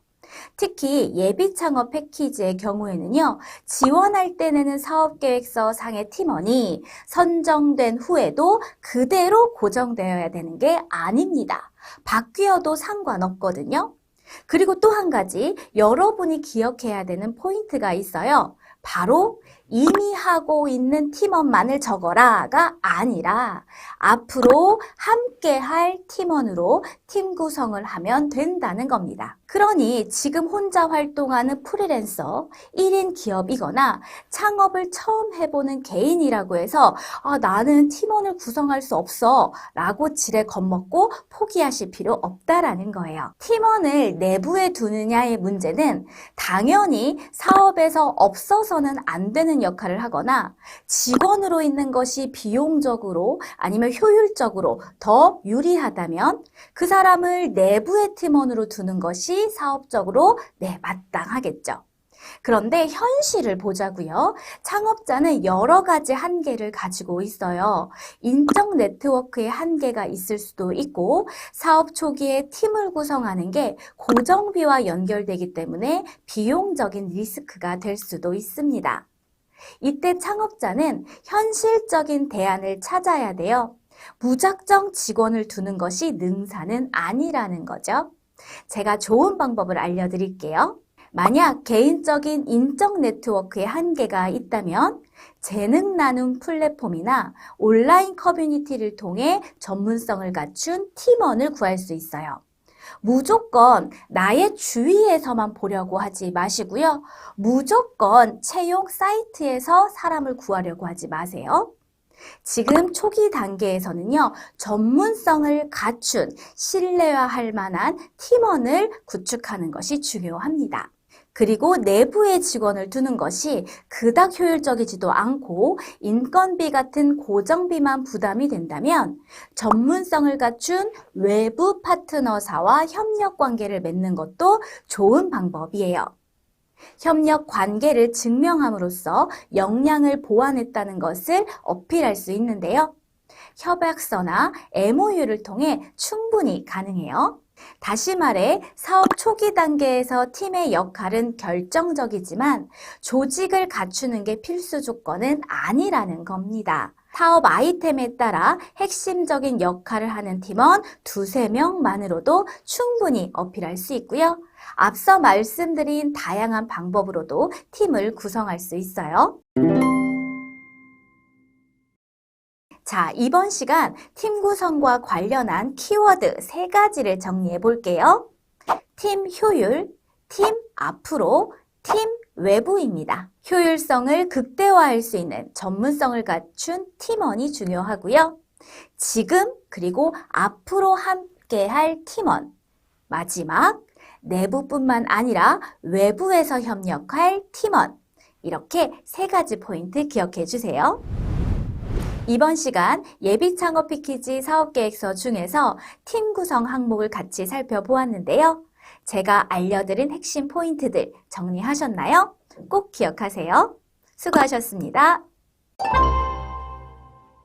특히 예비 창업 패키지의 경우에는요, 지원할 때 내는 사업계획서 상의 팀원이 선정된 후에도 그대로 고정되어야 되는 게 아닙니다. 바뀌어도 상관없거든요. 그리고 또 한 가지 여러분이 기억해야 되는 포인트가 있어요. 바로 이미 하고 있는 팀원만을 적어라가 아니라 앞으로 함께 할 팀원으로 팀 구성을 하면 된다는 겁니다. 그러니 지금 혼자 활동하는 프리랜서, 1인 기업이거나 창업을 처음 해보는 개인이라고 해서 나는 팀원을 구성할 수 없어 라고 지레 겁먹고 포기하실 필요 없다라는 거예요. 팀원을 내부에 두느냐의 문제는 당연히 사업에서 없어서는 안 되는 역할을 하거나 직원으로 있는 것이 비용적으로 아니면 효율적으로 더 유리하다면 그 사람을 내부의 팀원으로 두는 것이 사업적으로 마땅하겠죠. 그런데 현실을 보자고요. 창업자는 여러 가지 한계를 가지고 있어요. 인적 네트워크의 한계가 있을 수도 있고 사업 초기에 팀을 구성하는 게 고정비와 연결되기 때문에 비용적인 리스크가 될 수도 있습니다. 이때 창업자는 현실적인 대안을 찾아야 돼요. 무작정 직원을 두는 것이 능사는 아니라는 거죠. 제가 좋은 방법을 알려드릴게요. 만약 개인적인 인적 네트워크에 한계가 있다면 재능 나눔 플랫폼이나 온라인 커뮤니티를 통해 전문성을 갖춘 팀원을 구할 수 있어요. 무조건 나의 주위에서만 보려고 하지 마시고요. 무조건 채용 사이트에서 사람을 구하려고 하지 마세요. 지금 초기 단계에서는요, 전문성을 갖춘 신뢰할 만한 팀원을 구축하는 것이 중요합니다. 그리고 내부의 직원을 두는 것이 그닥 효율적이지도 않고 인건비 같은 고정비만 부담이 된다면 전문성을 갖춘 외부 파트너사와 협력 관계를 맺는 것도 좋은 방법이에요. 협력 관계를 증명함으로써 역량을 보완했다는 것을 어필할 수 있는데요. 협약서나 MOU를 통해 충분히 가능해요. 다시 말해 사업 초기 단계에서 팀의 역할은 결정적이지만 조직을 갖추는 게 필수 조건은 아니라는 겁니다. 사업 아이템에 따라 핵심적인 역할을 하는 팀원 2~3명만으로도 충분히 어필할 수 있고요. 앞서 말씀드린 다양한 방법으로도 팀을 구성할 수 있어요. 자, 이번 시간 팀 구성과 관련한 키워드 3가지를 정리해 볼게요. 팀 효율, 팀 앞으로, 팀 외부입니다. 효율성을 극대화할 수 있는 전문성을 갖춘 팀원이 중요하고요. 지금 그리고 앞으로 함께할 팀원. 마지막, 내부뿐만 아니라 외부에서 협력할 팀원. 이렇게 3가지 포인트 기억해 주세요. 이번 시간 예비 창업 패키지 사업계획서 중에서 팀 구성 항목을 같이 살펴보았는데요. 제가 알려드린 핵심 포인트들 정리하셨나요? 꼭 기억하세요. 수고하셨습니다.